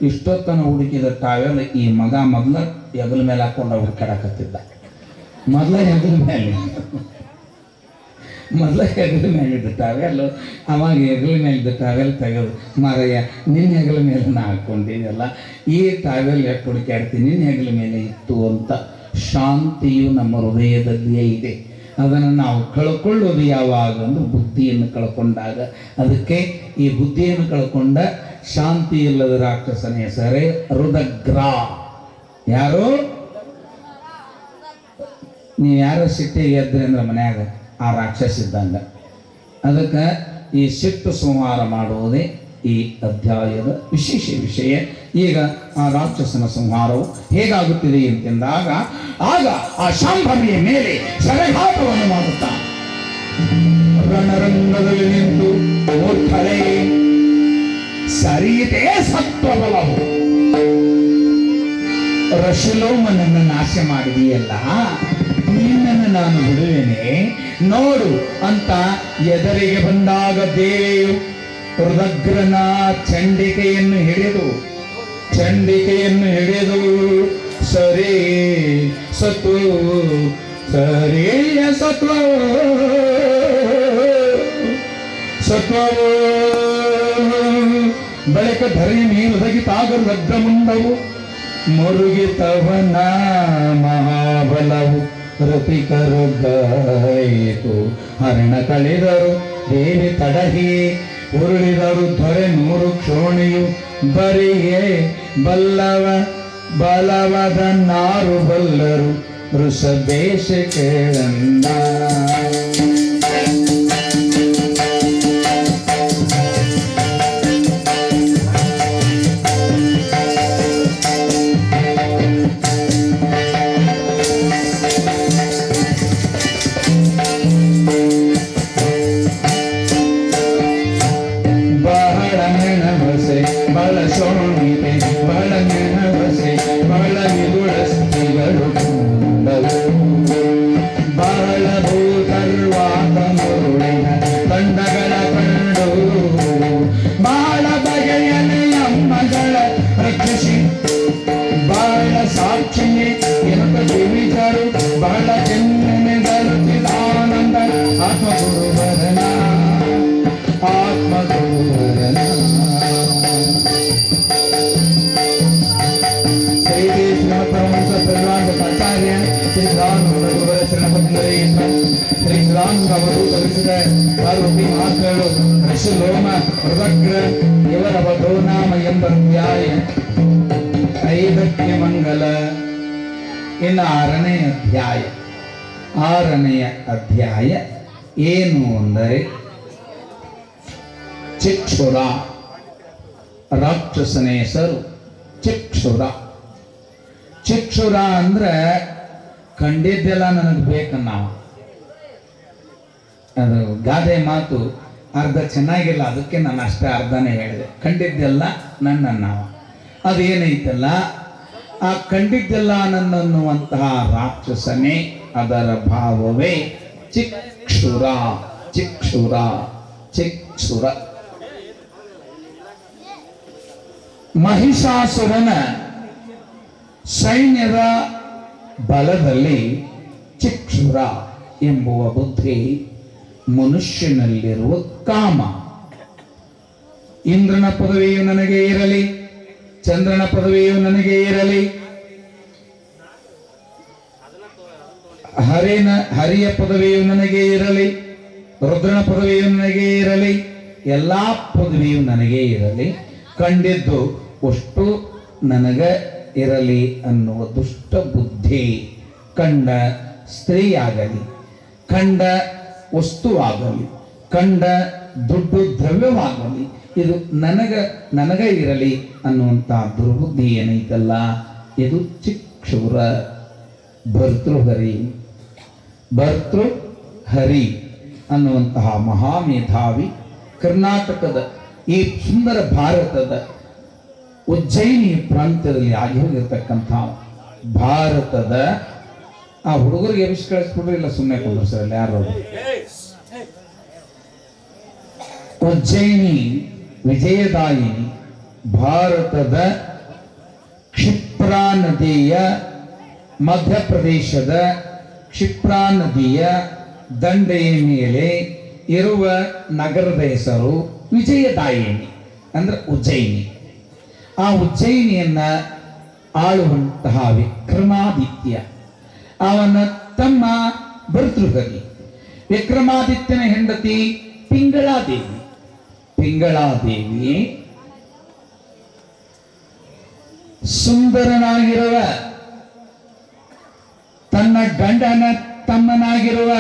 ಇಷ್ಟೊತ್ತನ ಹುಡುಕಿದ ಟವೆಲ್ ಈ ಮಗ ಮೊದಲ ಹೆಗಲ ಮೇಲೆ ಹಾಕೊಂಡು ಹುಡುಕಾಡಕತ್ತಿದ್ದ. ಮೊದಲ ಹೆಗಲ ಮೇಲಿದ್ದ ಟವೆಲ್, ಅವಾಗ ಹೆಗಲ ಮೇಲಿದ್ದ ಟವೆಲ್ ತೆಗೆದು, ಮಾರಯ್ಯ ನಿನ್ನ ಹೆಗಲ ಮೇಲೆ ನಾ ಹಾಕೊಂಡಿದ್ದಲ್ಲ, ಈ ಟವೆಲ್ ಯಾಕೆ ಹುಡುಕಾಡ್ತೀನಿ, ನಿನ್ನ ಹೆಗಲ ಮೇಲೆ ಇತ್ತು ಅಂತ. ಶಾಂತಿಯು ನಮ್ಮ ಹೃದಯದಲ್ಲಿಯೇ ಇದೆ. ಅದನ್ನು ನಾವು ಕಳ್ಕೊಳ್ಳೋದು ಯಾವಾಗ ಅಂದ್ರೆ ಬುದ್ಧಿಯನ್ನು ಕಳ್ಕೊಂಡಾಗ. ಅದಕ್ಕೆ ಈ ಬುದ್ಧಿಯನ್ನು ಕಳ್ಕೊಂಡ ಶಾಂತಿ ಇಲ್ಲದ ರಾಕ್ಷಸನ ಹೆಸರೇ ರುದಗ್ರ. ಯಾರು ನೀವು ಯಾರೋ ಸಿಟ್ಟಿಗೆ ಎದ್ರಿ ಅಂದ್ರೆ ಮನ್ಯಾಗ ಆ ರಾಕ್ಷಸ ಇದ್ದಂಗ. ಅದಕ್ಕೆ ಈ ಸಿಟ್ಟು ಸಂಹಾರ ಮಾಡುವುದೇ ಈ ಅಧ್ಯಾಯದ ವಿಶೇಷ ವಿಷಯ. ಈಗ ಆ ರಾಕ್ಷಸನ ಸಂಹಾರವು ಹೇಗಾಗುತ್ತಿದೆ ಎಂತೆಂದಾಗ, ಆಗ ಆ ಶಾಂಭವಿಯ ಮೇಲೆ ಸೆರೆಘಾತವನ್ನು ಮಾಡುತ್ತಾ ರಣರಂಗದಲ್ಲಿ ನಿಂತು ಮೂರ್ಖರೇ, ಸರಿಯಿತೇ ಸತ್ವಬಲವು, ರಶಲೋಮನನ್ನು ನಾಶ ಮಾಡಿದೆಯಲ್ಲ, ನಿನ್ನನ್ನು ನಾನು ಬಿಡುವೆನೆ ನೋಡು ಅಂತ ಎದುರಿಗೆ ಬಂದಾಗ ದೇವಿಯು ರುದ್ರನ ಚಂಡಿಕೆಯನ್ನು ಹಿಡಿದು ಸರಿ ಸತ್ವ ಸರಿಯ ಸತ್ವವು ಬಳಿಕ ಧರಣಿ ಮೇಲೊದಗಿತಾಗ ರುದ್ರ ಮುಂಡವು ಮುರುಗಿತವನ ಮಹಾಬಲವು ರತಿಕರು ಗಾಯಿತು. ಹರಣ ಕಳೆದರು ದೇವಿ ತಡಹಿ ಉರುಳಿದರು ದೊರೆ ನೂರು ಕ್ಷೋಣಿಯು ಬರಿಯೇ ಬಲವದ ನಾರು ಬಲ್ಲರು ಋಷಭೇಶ ಕೇಳಂದ. ರಶಲೋಮ ರುದ್ರ ಇವರ ವಧೋನಾಮ ಎಂಬ ಅಧ್ಯಾಯ 5ಕ್ಕೆ ಮಂಗಲ. ಇನ್ನು 6ನೆಯ ಅಧ್ಯಾಯ ಏನು ಅಂದರೆ ಚಿಕ್ಷುರ. ರಾಕ್ಷಸನ ಹೆಸರು ಚಿಕ್ಷುರ. ಚಿಕ್ಷುರ ಅಂದ್ರೆ ಕಂಡಿದ್ದೆಲ್ಲ ನನಗೆ ಬೇಕನ್ನಾವ. ಅದು ಗಾದೆ ಮಾತು, ಅರ್ಧ ಚೆನ್ನಾಗಿಲ್ಲ, ಅದಕ್ಕೆ ನಾನು ಅಷ್ಟೇ ಅರ್ಧನೇ ಹೇಳಿದೆ. ಕಂಡಿದ್ದೆಲ್ಲ ನನ್ನನ್ನವ. ಅದೇನೈತಲ್ಲ, ಆ ಕಂಡಿದ್ದೆಲ್ಲ ನನ್ನನ್ನುವಂತಹ ರಾಕ್ಷಸನೇ, ಅದರ ಭಾವವೇ ಚಿಕ್ಷುರ. ಚಿಕ್ಷುರ ಚಿಕ್ಷುರ ಮಹಿಷಾಸುರನ ಸೈನ್ಯದ ಬಲದಲ್ಲಿ ಚಿಕ್ಷುರ ಎಂಬುವ ಬುದ್ಧಿ ಮನುಷ್ಯನಲ್ಲಿರುವ ಕಾಮ. ಇಂದ್ರನ ಪದವಿಯು ನನಗೆ ಇರಲಿ, ಚಂದ್ರನ ಪದವಿಯು ನನಗೆ ಇರಲಿ, ಹರಿಯ ಪದವಿಯು ನನಗೆ ಇರಲಿ, ರುದ್ರನ ಪದವಿಯು ನನಗೆ ಇರಲಿ, ಎಲ್ಲಾ ಪದವಿಯು ನನಗೆ ಇರಲಿ, ಕಂಡಿದ್ದು ಅಷ್ಟು ನನಗೆ ಇರಲಿ ಅನ್ನುವ ದುಷ್ಟ ಬುದ್ಧಿ ಕಂಡ ಸ್ತ್ರೀಯಾಗಲಿ, ಕಂಡ ವಸ್ತುವಾಗಲಿ, ಕಂಡ ದುಡ್ಡು ದ್ರವ್ಯವಾಗಲಿ, ಇದು ನನಗ ಇರಲಿ ಅನ್ನುವಂಥ ದುರ್ಬುದ್ಧಿ ಏನೈತಲ್ಲ, ಇದು ಚಿಕ್ಷುರ ಭರ್ತೃಹರಿ ಅನ್ನುವಂತಹ ಮಹಾಮೇಧಾವಿ ಕರ್ನಾಟಕದ ಈ ಸುಂದರ ಭಾರತದ ಉಜ್ಜಯಿನಿ ಪ್ರಾಂತ್ಯದಲ್ಲಿ ಆಗಿ ಹೋಗಿರ್ತಕ್ಕಂಥ ಭಾರತದ ಆ ಹುಡುಗರಿಗೆ ಎಬ್ಬಿಸಿ ಕಳಿಸ್ಬಿಟ್ರೆ ಇಲ್ಲ ಸುಮ್ಮನೆ ಕೊಂಡ್ರು ಸರ್ ಯಾರು ಉಜ್ಜಯಿನಿ ವಿಜಯದಾಯಿನಿ ಭಾರತದ ಕ್ಷಿಪ್ರಾ ನದಿಯ ಮಧ್ಯಪ್ರದೇಶದ ಕ್ಷಿಪ್ರಾ ನದಿಯ ದಂಡೆಯ ಮೇಲೆ ಇರುವ ನಗರದ ಹೆಸರು ವಿಜಯದಾಯಿನಿ ಅಂದ್ರೆ ಉಜ್ಜಯಿನಿ. ಆ ಉಜ್ಜಯಿನಿಯನ್ನ ಆಳುವಂತಹ ವಿಕ್ರಮಾದಿತ್ಯ ಅವನ ತಮ್ಮ ಭರ್ತೃಹರಿ. ವಿಕ್ರಮಾದಿತ್ಯನ ಹೆಂಡತಿ ಪಿಂಗಳಾದೇವಿ. ಪಿಂಗಳಾದೇವಿ ಸುಂದರನಾಗಿರುವ ತನ್ನ ಗಂಡನ ತಮ್ಮನಾಗಿರುವ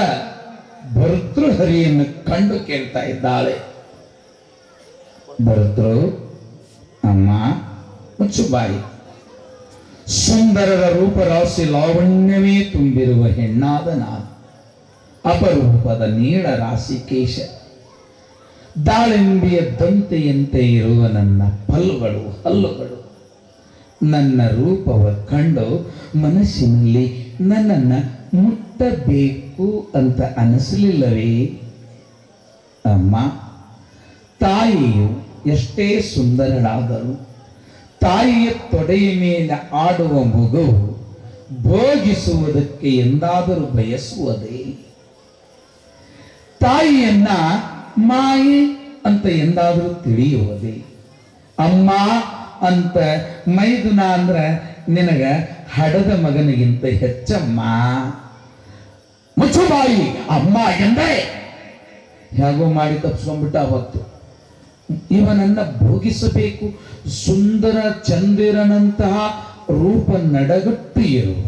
ಭರ್ತೃಹರಿಯನ್ನು ಕಂಡು ಕೇಳ್ತಾ ಇದ್ದಾಳೆ. ಭರ್ತೃ, ಅಮ್ಮ ಮುಚ್ಚುಬಾಯಿ, ಸುಂದರರ ರೂಪರಾಶಿ ಲಾವಣ್ಯವೇ ತುಂಬಿರುವ ಹೆಣ್ಣಾದ ನಾನು, ಅಪರೂಪದ ನೀಳ ರಾಶಿ ಕೇಶ, ದಾಳಿಂಬೆಯ ದಂತೆಯಂತೆ ಇರುವ ನನ್ನ ಹಲ್ಲುಗಳು ನನ್ನ ರೂಪವ ಕಂಡು ಮನಸ್ಸಿನಲ್ಲಿ ನನ್ನನ್ನು ಮುಟ್ಟಬೇಕು ಅಂತ ಅನಿಸಲಿಲ್ಲವೇ? ಅಮ್ಮ, ತಾಯಿಯು ಎಷ್ಟೇ ಸುಂದರಳಾದರೂ ತಾಯಿಯ ತೊಡೆಯ ಮೇಲೆ ಆಡುವ ಮಗು ಭೋಗಿಸುವುದಕ್ಕೆ ಎಂದಾದರೂ ಬಯಸುವುದೇ? ತಾಯಿಯನ್ನ ಮಾಯಿ ಅಂತ ಎಂದಾದರೂ ತಿಳಿಯುವುದೇ? ಅಮ್ಮ ಅಂತ ಮೈದುನ ಅಂದ್ರ ನಿನಗ ಹಡದ ಮಗನಿಗಿಂತ ಹೆಚ್ಚಮ್ಮ. ಮುಚ್ಚುಬಾಯಿ, ಅಮ್ಮ ಎಂದೇ ಹೇಗೋ ಮಾಡಿ ತಪ್ಪಿಸ್ಕೊಂಡ್ಬಿಟ್ಟ. ಅವತ್ತು ಇವನನ್ನ ಭೋಗಿಸಬೇಕು. ಸುಂದರ ಚಂದಿರನಂತಹ ರೂಪ ನಡಗಟ್ಟು ಇರುವ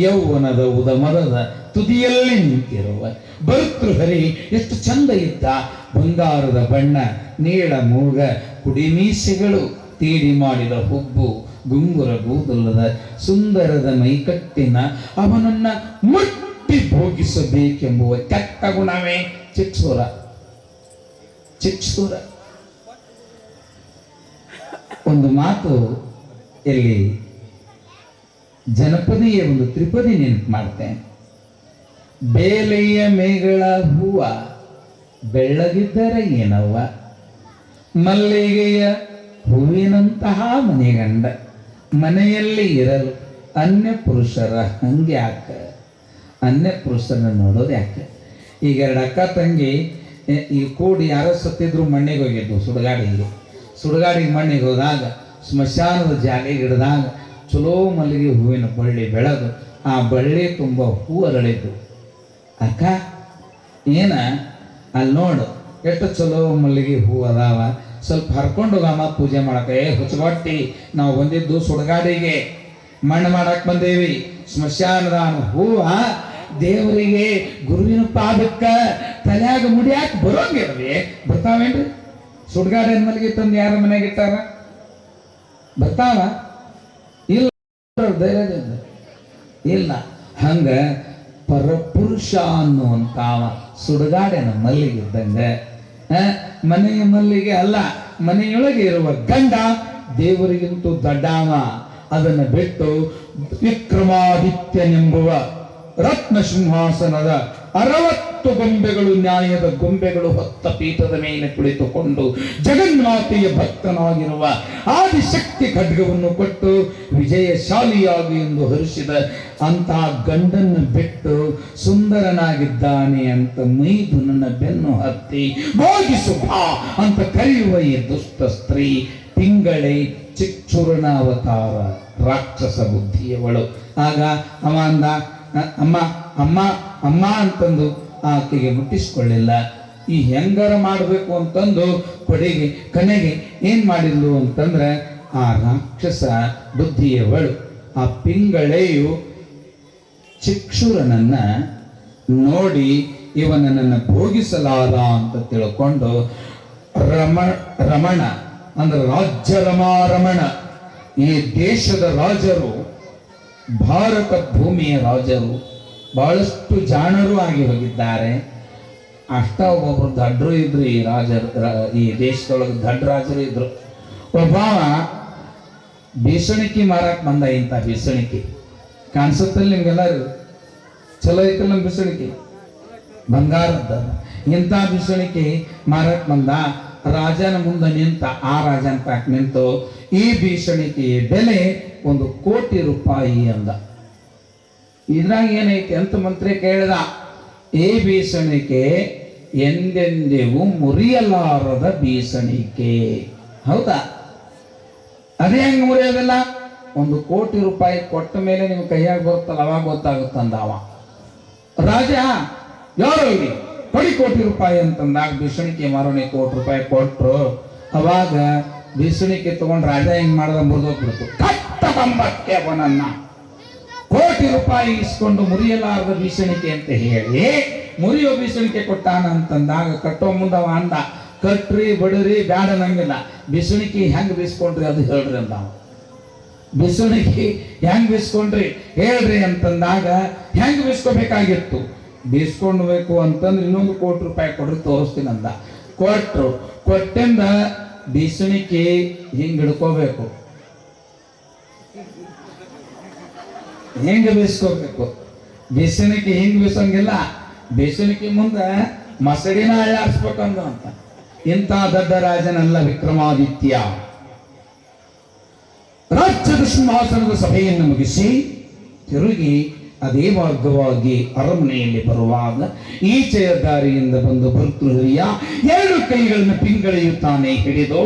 ಯೌವನದ ಉದಮರದ ತುದಿಯಲ್ಲಿ ನಿಂತಿರುವ ಭರ್ತೃಹರಿ ಎಷ್ಟು ಚಂದ ಇದ್ದ. ಬಂಗಾರದ ಬಣ್ಣ, ನೀಳ ಮೂಗ, ಕುಡಿಮೀಸೆಗಳು, ತೀಡಿ ಮಾಡಿದ ಹುಬ್ಬು, ಗುಂಗುರ ಕೂದಲದ ಸುಂದರದ ಮೈಕಟ್ಟಿನ ಅವನನ್ನ ಮುಟ್ಟಿ ಭೋಗಿಸಬೇಕೆಂಬುವ ಕೆಟ್ಟ ಗುಣವೇ ಚಿಕ್ಸೂರ. ಒಂದು ಮಾತು ಇಲ್ಲಿ ಜನಪದಿಯ ಒಂದು ತ್ರಿಪದಿ ನೆನಪು ಮಾಡ್ತೇನೆ. ಬೇಲೆಯ ಮೇಗಳ ಹೂವ ಬೆಳ್ಳಗಿದ್ದರೆ ಏನವ್ವ, ಮಲ್ಲಿಗೆಯ ಹೂವಿನಂತಹ ಮನೆಗಂಡ ಮನೆಯಲ್ಲಿ ಇರಲು ಅನ್ಯ ಪುರುಷರ ಹಂಗೆ ಯಾಕ? ಅನ್ಯ ಪುರುಷರನ್ನ ನೋಡೋದು ಯಾಕೆ? ಈಗ ಎರಡು ಅಕ್ಕ ತಂಗಿ ಈ ಕೂಡಿ ಯಾರೋ ಸತ್ತಿದ್ರು ಮಣ್ಣಿಗೆ ಹೋಗಿದ್ದು ಸುಡುಗಾಡಿಗೆ ಮಣ್ಣಿಗೆ ಹೋದಾಗ ಸ್ಮಶಾನದ ಜಾಲಿಗೆ ಹಿಡಿದಾಗ ಚಲೋ ಮಲ್ಲಿಗೆ ಹೂವಿನ ಬಳ್ಳಿ ಬೆಳೆದು ಆ ಬಳ್ಳಿ ತುಂಬ ಹೂ ಅರಳಿದ್ದು. ಅಕ್ಕ ಏನ ಅಲ್ಲಿ ನೋಡು ಎಷ್ಟು ಚಲೋ ಮಲ್ಲಿಗೆ ಹೂ ಅದಾವ, ಸ್ವಲ್ಪ ಹರ್ಕೊಂಡು ಹೋಗಮ್ಮ ಪೂಜೆ ಮಾಡಕ್ಕೆ. ಹುಚ್ಚಗೊಟ್ಟಿ, ನಾವು ಬಂದಿದ್ದು ಸುಡುಗಾಡಿಗೆ ಮಣ್ಣು ಮಾಡಕ್ ಬಂದೇವಿ. ಸ್ಮಶಾನದ ಹೂವ ದೇವರಿಗೆ ಗುರುವಿನ ಪಾದಕ್ಕ ತಲೆಯಾಗ ಮುಡಿಯಾಕ ಬರೋಂಗಿರಲಿ. ಬರ್ತಾವೇನ್ರಿ? ಸುಡ್ಗಾಡಿನ ಮಲ್ಲಿಗೆ ತಂದು ಯಾರ ಮನೆಗೆ ಇಟ್ಟಾರ? ಬರ್ತಾವ? ಇಲ್ಲ, ಧೈರ್ಯದಿಂದ ಇಲ್ಲ. ಹಂಗ ಪರಪುರುಷ ಅನ್ನುವಂತಾವ ಸುಡುಗಾಡಿನ ಮಲ್ಲಿಗೆ ಇದ್ದಂಗ. ಮನೆಯ ಮಲ್ಲಿಗೆ ಅಲ್ಲ, ಮನೆಯೊಳಗೆ ಇರುವ ಗಂಡ ದೇವರಿಗಿಂತೂ ದಡ್ಡಾವ. ಅದನ್ನು ಬಿಟ್ಟು ವಿಕ್ರಮಾದಿತ್ಯನೆಂಬುವ ರತ್ನ ಸಿಂಹಾಸನದ 60 ಗೊಂಬೆಗಳು, ನ್ಯಾಯದ ಗೊಂಬೆಗಳು ಹೊತ್ತ ಪೀಠದ ಮೇಲೆ ಕುಳಿತುಕೊಂಡು ಜಗನ್ಮಾತೆಯ ಭಕ್ತನಾಗಿರುವ ಆದಿಶಕ್ತಿ ಖಡ್ಗವನ್ನು ಕೊಟ್ಟು ವಿಜಯಶಾಲಿಯಾಗಿ ಎಂದು ಹರಿಸಿದ ಅಂತಹ ಗಂಡನ್ನು ಬಿಟ್ಟು ಸುಂದರನಾಗಿದ್ದಾನೆ ಅಂತ ಮೈದುನನ ಬೆನ್ನು ಹತ್ತಿ ಭೋಗಿಸು ಬಾ ಅಂತ ಕರೆಯುವ ಈ ದುಷ್ಟ ಸ್ತ್ರೀ ಪಿಂಗಳೆ ಚಿಚ್ಚುರನ ಅವತಾರ, ರಾಕ್ಷಸ ಬುದ್ಧಿಯವಳು. ಆಗ ಅವ ಅಂದ, ಅಮ್ಮ ಅಮ್ಮ ಅಮ್ಮ ಅಂತಂದು ಆಕೆಗೆ ಮುಟ್ಟಿಸ್ಕೊಳ್ಳಿಲ್ಲ. ಈ ಹೆಂಗಾರ ಮಾಡಬೇಕು ಅಂತಂದು ಕೊನೆಗೆ ಏನ್ ಮಾಡಿದ್ಲು ಅಂತಂದ್ರೆ ಆ ರಾಕ್ಷಸ ಬುದ್ಧಿಯವಳು, ಆ ಪಿಂಗಳೆಯು ಚಿಕ್ಷುರನನ್ನ ನೋಡಿ ಇವನನ್ನು ಭೋಗಿಸಲಾರ ಅಂತ ತಿಳ್ಕೊಂಡು ರಮಣ ಅಂದ್ರೆ ರಾಜ್ಯ ರಮಣ, ಈ ದೇಶದ ರಾಜರು, ಭಾರತ ಭೂಮಿಯ ರಾಜರು ಬಹಳಷ್ಟು ಜಾಣರು ಆಗಿ ಹೋಗಿದ್ದಾರೆ. ಅಷ್ಟ ಒಬ್ಬೊಬ್ರು ದಡ್ರು ಇದ್ರು, ಈ ಈ ದೇಶದೊಳಗೆ ದಡ್ಡ ರಾಜರು ಇದ್ರು. ಒಬ್ಬ ಬೀಸಣಿಕೆ ಮಾರಕ್ ಬಂದ. ಇಂಥ ಬೀಸಣಿಕೆ ಕಾಣಿಸುತ್ತಲ್ಲ ನಿಮ್ಗೆಲ್ಲರೂ, ಚಲೋ ಐತಲ್ಲ ನಮ್ಮ ಬೀಸಣಿಕೆ, ಬಂಗಾರದ ಇಂಥ ಬೀಸಣಿಕೆ ಮಾರಕ್ ಬಂದ. ರಾಜನ ಮುಂದೆ ನಿಂತ, ಆ ರಾಜನ ಪ್ಯಾಕ್ ನಿಂತು ಈ ಬೀಸಣಿಕೆಯ ಬೆಲೆ 1 ಕೋಟಿ ರೂಪಾಯಿ ಅಂದ. ಇದ್ರಾಗ ಏನೈತಿ ಅಂತ ಮಂತ್ರಿ ಕೇಳಿದ. ಈ ಬೀಸಣಿಕೆ ಎಂದೆಂದಿಗೂ ಮುರಿಯಲಾರದ ಬೀಸಣಿಕೆ. ಹೌದಾ? ಅದೇ ಹೆಂಗೆ ಮುರಿಯೋದಿಲ್ಲ? 1 ಕೋಟಿ ರೂಪಾಯಿ ಕೊಟ್ಟ ಮೇಲೆ ನಿಮ್ಮ ಕೈಯಾಗ ಬರುತ್ತಲ್ಲ, ಅವಾಗ ಗೊತ್ತಾಗುತ್ತಂದ ಅವ ರಾಜ. ಯಾರು ಇಲ್ಲಿ ಕೊಡಿ ಕೋಟಿ ರೂಪಾಯಿ ಅಂತಂದಾಗ ಬೀಸಣಿಕೆ ಮಾರೋನೆ ಕೋಟಿ ರೂಪಾಯಿ ಕೊಟ್ರು. ಅವಾಗ ಬೀಸಣಿಕೆ ತಗೊಂಡು ರಾಜ ಹೆಂಗ್ ಮಾಡ್ದ, ಮುರಿದೋಗ್ಬಿಡ್ತು. ಕಟ್ಟಂಬಕ್ಕೆ ಅವನನ್ನ ಕೋಟಿ ರೂಪಾಯಿ ಇಸ್ಕೊಂಡು ಮುರಿಯಲಾರದ ಬೀಸಣಿಕೆ ಅಂತ ಹೇಳಿ ಮುರಿಯೋ ಬೀಸಣಿಕೆ ಕೊಟ್ಟಾನ ಅಂತಂದಾಗ ಕಟ್ಟೋ ಮುಂದೆ ಅವ ಅಂದ, ಕಟ್ರಿ ಬಡ್ರಿ ಬ್ಯಾಡ ನಂಗಿಲ್ಲ, ಬೀಸಣಿಕೆ ಹೆಂಗ್ ಬೀಸ್ಕೊಂಡ್ರಿ ಅದು ಹೇಳ್ರಿ ಅಂದ. ಬೀಸಣಿಕೆ ಹೆಂಗ್ ಬೀಸ್ಕೊಂಡ್ರಿ ಹೇಳ್ರಿ ಅಂತಂದಾಗ ಹೆಂಗ್ ಬೀಸ್ಕೋಬೇಕಾಗಿತ್ತು, ಬೀಸ್ಕೊಂಡ್ಬೇಕು ಅಂತಂದ್ರೆ 1 ಕೋಟಿ ರೂಪಾಯಿ ಕೊಡ್ರಿ ತೋರಿಸ್ತೀನಿ ಅಂದ. ಕೊಟ್ರು. ಕೊಟ್ಟಿಂದ ಬೀಸಣಿಕೆ ಹಿಂಗ್ ಹಿಡ್ಕೋಬೇಕು, ಹೆಂಗ ಬೀಸ್ಕೋಬೇಕು. ಬೀಸಣಿಕೆ ಹಿಂಗ್ ಬೀಸಂಗಿಲ್ಲ, ಬೀಸಣಿಕೆ ಮುಂದೆ ಮಸಡಿನ ಅಳ್ಳಾಡ್ಸ್ಬೇಕಂದ ಅಂತ. ಇಂಥ ದೊಡ್ಡ ರಾಜನಲ್ಲ ವಿಕ್ರಮಾದಿತ್ಯ. ರಾಜ್ಯದ ಸಿಂಹಾಸನದ ಸಭೆಯನ್ನು ಮುಗಿಸಿ ತಿರುಗಿ ಅದೇ ಮಾರ್ಗವಾಗಿ ಅರಮನೆಯಲ್ಲಿ ಬರುವಾಗ ಈಚೆಯ ದಾರಿಯಿಂದ ಬಂದು ಭರ್ತೃಹರಿಯ 2 ಕೈಗಳನ್ನು ಪಿಂಗಳೆಯುತ್ತಾನೆ ಹಿಡಿದು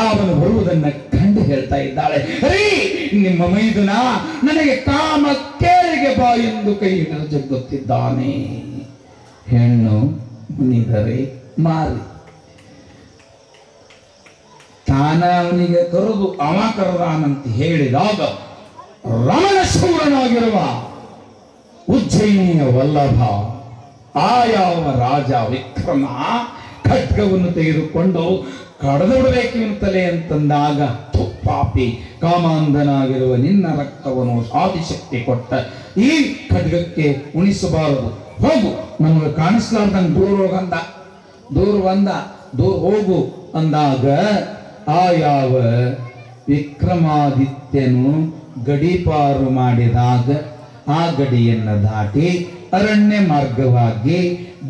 ಅವನು ಬರುವುದನ್ನ ಕಂಡು ಹೇಳ್ತಾ ಇದ್ದಾಳೆ, ರೀ ನಿಮ್ಮ ಮೈದುನ ನನಗೆ ಕಾಮ ಕೇಳಿಗೆ ಬಾ ಎಂದು ಕೈ ಹಿಡಿದು ಜಗ್ಗುತ್ತಿದ್ದಾನೆ. ಹೆಣ್ಣು ಮುನಿದರೆ ಮಾರಿ ತಾನ ಅವನಿಗೆ ಕರೆದು ಅವ ಕರೆದಾನಂತ ಹೇಳಿದಾಗ ರಮಣ ಶೂರನಾಗಿರುವ ಉಜ್ಜಯಿನಿಯ ವಲ್ಲಭ ಯಾವ ರಾಜ ವಿಕ್ರಮ ಖಡ್ಗವನ್ನು ತೆಗೆದುಕೊಂಡು ಕಡದು ಬಿಡಬೇಕು ತಲೆ ಅಂತಂದಾಗ, ಪಾಪಿ ಕಾಮಾಂಧನಾಗಿರುವ ನಿನ್ನ ರಕ್ತವನ್ನು ಆದಿಶಕ್ತಿ ಕೊಟ್ಟ ಈ ಖಡ್ಗಕ್ಕೆ ಉಣಿಸಬಾರದು, ಹೋಗು ನಮಗೆ ಕಾಣಿಸ್ಲಾರ್ದಂಗೆ ದೂರ ಹೋಗು ಅಂದಾಗ ಯಾವ ವಿಕ್ರಮಾದಿತ್ಯನು ಗಡೀಪಾರು ಮಾಡಿದಾಗ ಆ ಗಡಿಯನ್ನು ದಾಟಿ ಅರಣ್ಯ ಮಾರ್ಗವಾಗಿ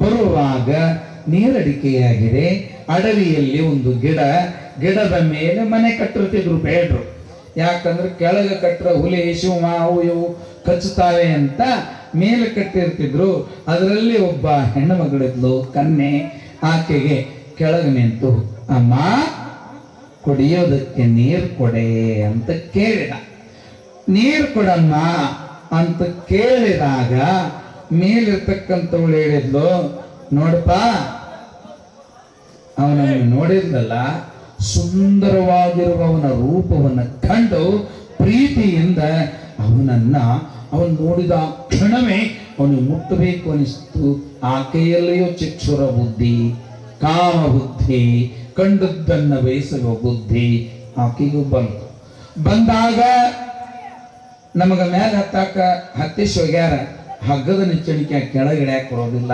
ಬರುವಾಗ ನೀರಡಿಕೆಯಾಗಿದೆ. ಅಡವಿಯಲ್ಲಿ ಒಂದು ಗಿಡದ ಮೇಲೆ ಮನೆ ಕಟ್ಟಿರ್ತಿದ್ರು ಬೇಡ್ರು. ಯಾಕಂದ್ರೆ ಕೆಳಗೆ ಕಟ್ಟರ ಹುಲಿ ಶಿವ ಅವು ಇವು ಕಚ್ಚುತ್ತಾವೆ ಅಂತ ಮೇಲೆ ಕಟ್ಟಿರ್ತಿದ್ರು. ಅದರಲ್ಲಿ ಒಬ್ಬ ಹೆಣ್ಣು ಮಗಳಿದ್ಲು, ಕನ್ಯೆ. ಆಕೆಗೆ ಕೆಳಗೆ ನಿಂತು, ಅಮ್ಮ ಕುಡಿಯೋದಕ್ಕೆ ನೀರು ಕೊಡೆ ಅಂತ ಕೇಳಿದ. ನೀರು ಕೊಡಮ್ಮ ಅಂತ ಕೇಳಿದಾಗ ಮೇಲಿರ್ತಕ್ಕಂಥವಳು ಹೇಳಿದ್ಲು, ನೋಡಪ್ಪ ಅವನನ್ನು ನೋಡಿದ್ಲಲ್ಲ, ಸುಂದರವಾಗಿರುವವನ ರೂಪವನ್ನು ಕಂಡು ಪ್ರೀತಿಯಿಂದ ಅವನು ನೋಡಿದ ಕ್ಷಣವೇ ಅವನು ಮುಟ್ಟಬೇಕು ಅನಿಸ್ತು. ಆಕೆಯಲ್ಲಿಯೂ ಚಿಕ್ಷುರ ಬುದ್ಧಿ, ಕಾಮ ಬುದ್ಧಿ, ಕಂಡದ್ದನ್ನು ಬಯಸುವ ಬುದ್ಧಿ ಆಕೆಗೂ ಬಂದಾಗ ನಮಗ ಮೇಲೆ ಹತ್ತಿಸಿ ಹೋಗ್ಯಾರ, ಹಗ್ಗದ ನಿಚ್ಚಣಿಕೆ ಕೆಳಗಿಡ್ಯಾಕ ಬರೋದಿಲ್ಲ,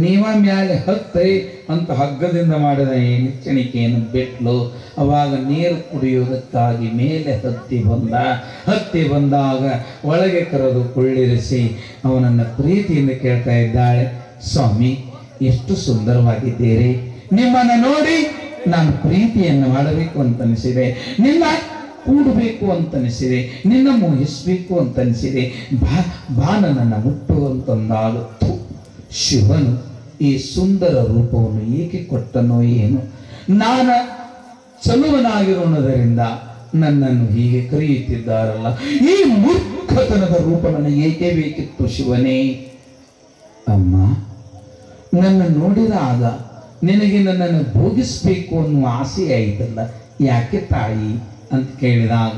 ನೀವ ಮ್ಯಾಲೆ ಹತ್ತಿ ಅಂತ ಹಗ್ಗದಿಂದ ಮಾಡಿದ ಈ ನಿಚ್ಚಣಿಕೆಯನ್ನು ಬಿಟ್ಲು. ಅವಾಗ ನೀರು ಕುಡಿಯುವುದಕ್ಕಾಗಿ ಮೇಲೆ ಹತ್ತಿ ಬಂದಾಗ ಒಳಗೆ ಕರೆದು ಕುಳ್ಳಿರಿಸಿ ಅವನನ್ನು ಪ್ರೀತಿಯಿಂದ ಕೇಳ್ತಾ ಇದ್ದಾಳೆ, ಸ್ವಾಮಿ ಎಷ್ಟು ಸುಂದರವಾಗಿದ್ದೀರಿ, ನಿಮ್ಮನ್ನು ನೋಡಿ ನಾನು ಪ್ರೀತಿಯನ್ನು ಮಾಡಬೇಕು ಅಂತ ಅನಿಸಿದೆ, ನಿನ್ನ ಕೂಡಬೇಕು ಅಂತ ಅನಿಸಿದೆ, ನಿನ್ನ ಮೋಹಿಸಬೇಕು ಅಂತ ಅನಿಸಿದೆ, ಬಾ ನನ್ನನ್ನು ಮುಟ್ಟು ಅಂತಂದಾಗ ಶಿವನು ಈ ಸುಂದರ ರೂಪವನ್ನು ಏಕೆ ಕೊಟ್ಟನೋ ಏನು, ನಾನು ಚಲುವನಾಗಿರೋಣದರಿಂದ ನನ್ನನ್ನು ಹೀಗೆ ಕರೆಯುತ್ತಿದ್ದಾರಲ್ಲ, ಈ ಮೂರ್ಖತನದ ರೂಪ ನನಗೆ ಏಕೆ ಬೇಕಿತ್ತು ಶಿವನೇ. ಅಮ್ಮ ನನ್ನ ನೋಡಿದಾಗ ನಿನಗೆ ನನ್ನನ್ನು ಭೋಗಿಸ್ಬೇಕು ಅನ್ನುವ ಆಸೆ ಆಯಿತಲ್ಲ, ಯಾಕೆ ತಾಯಿ ಅಂತ ಕೇಳಿದಾಗ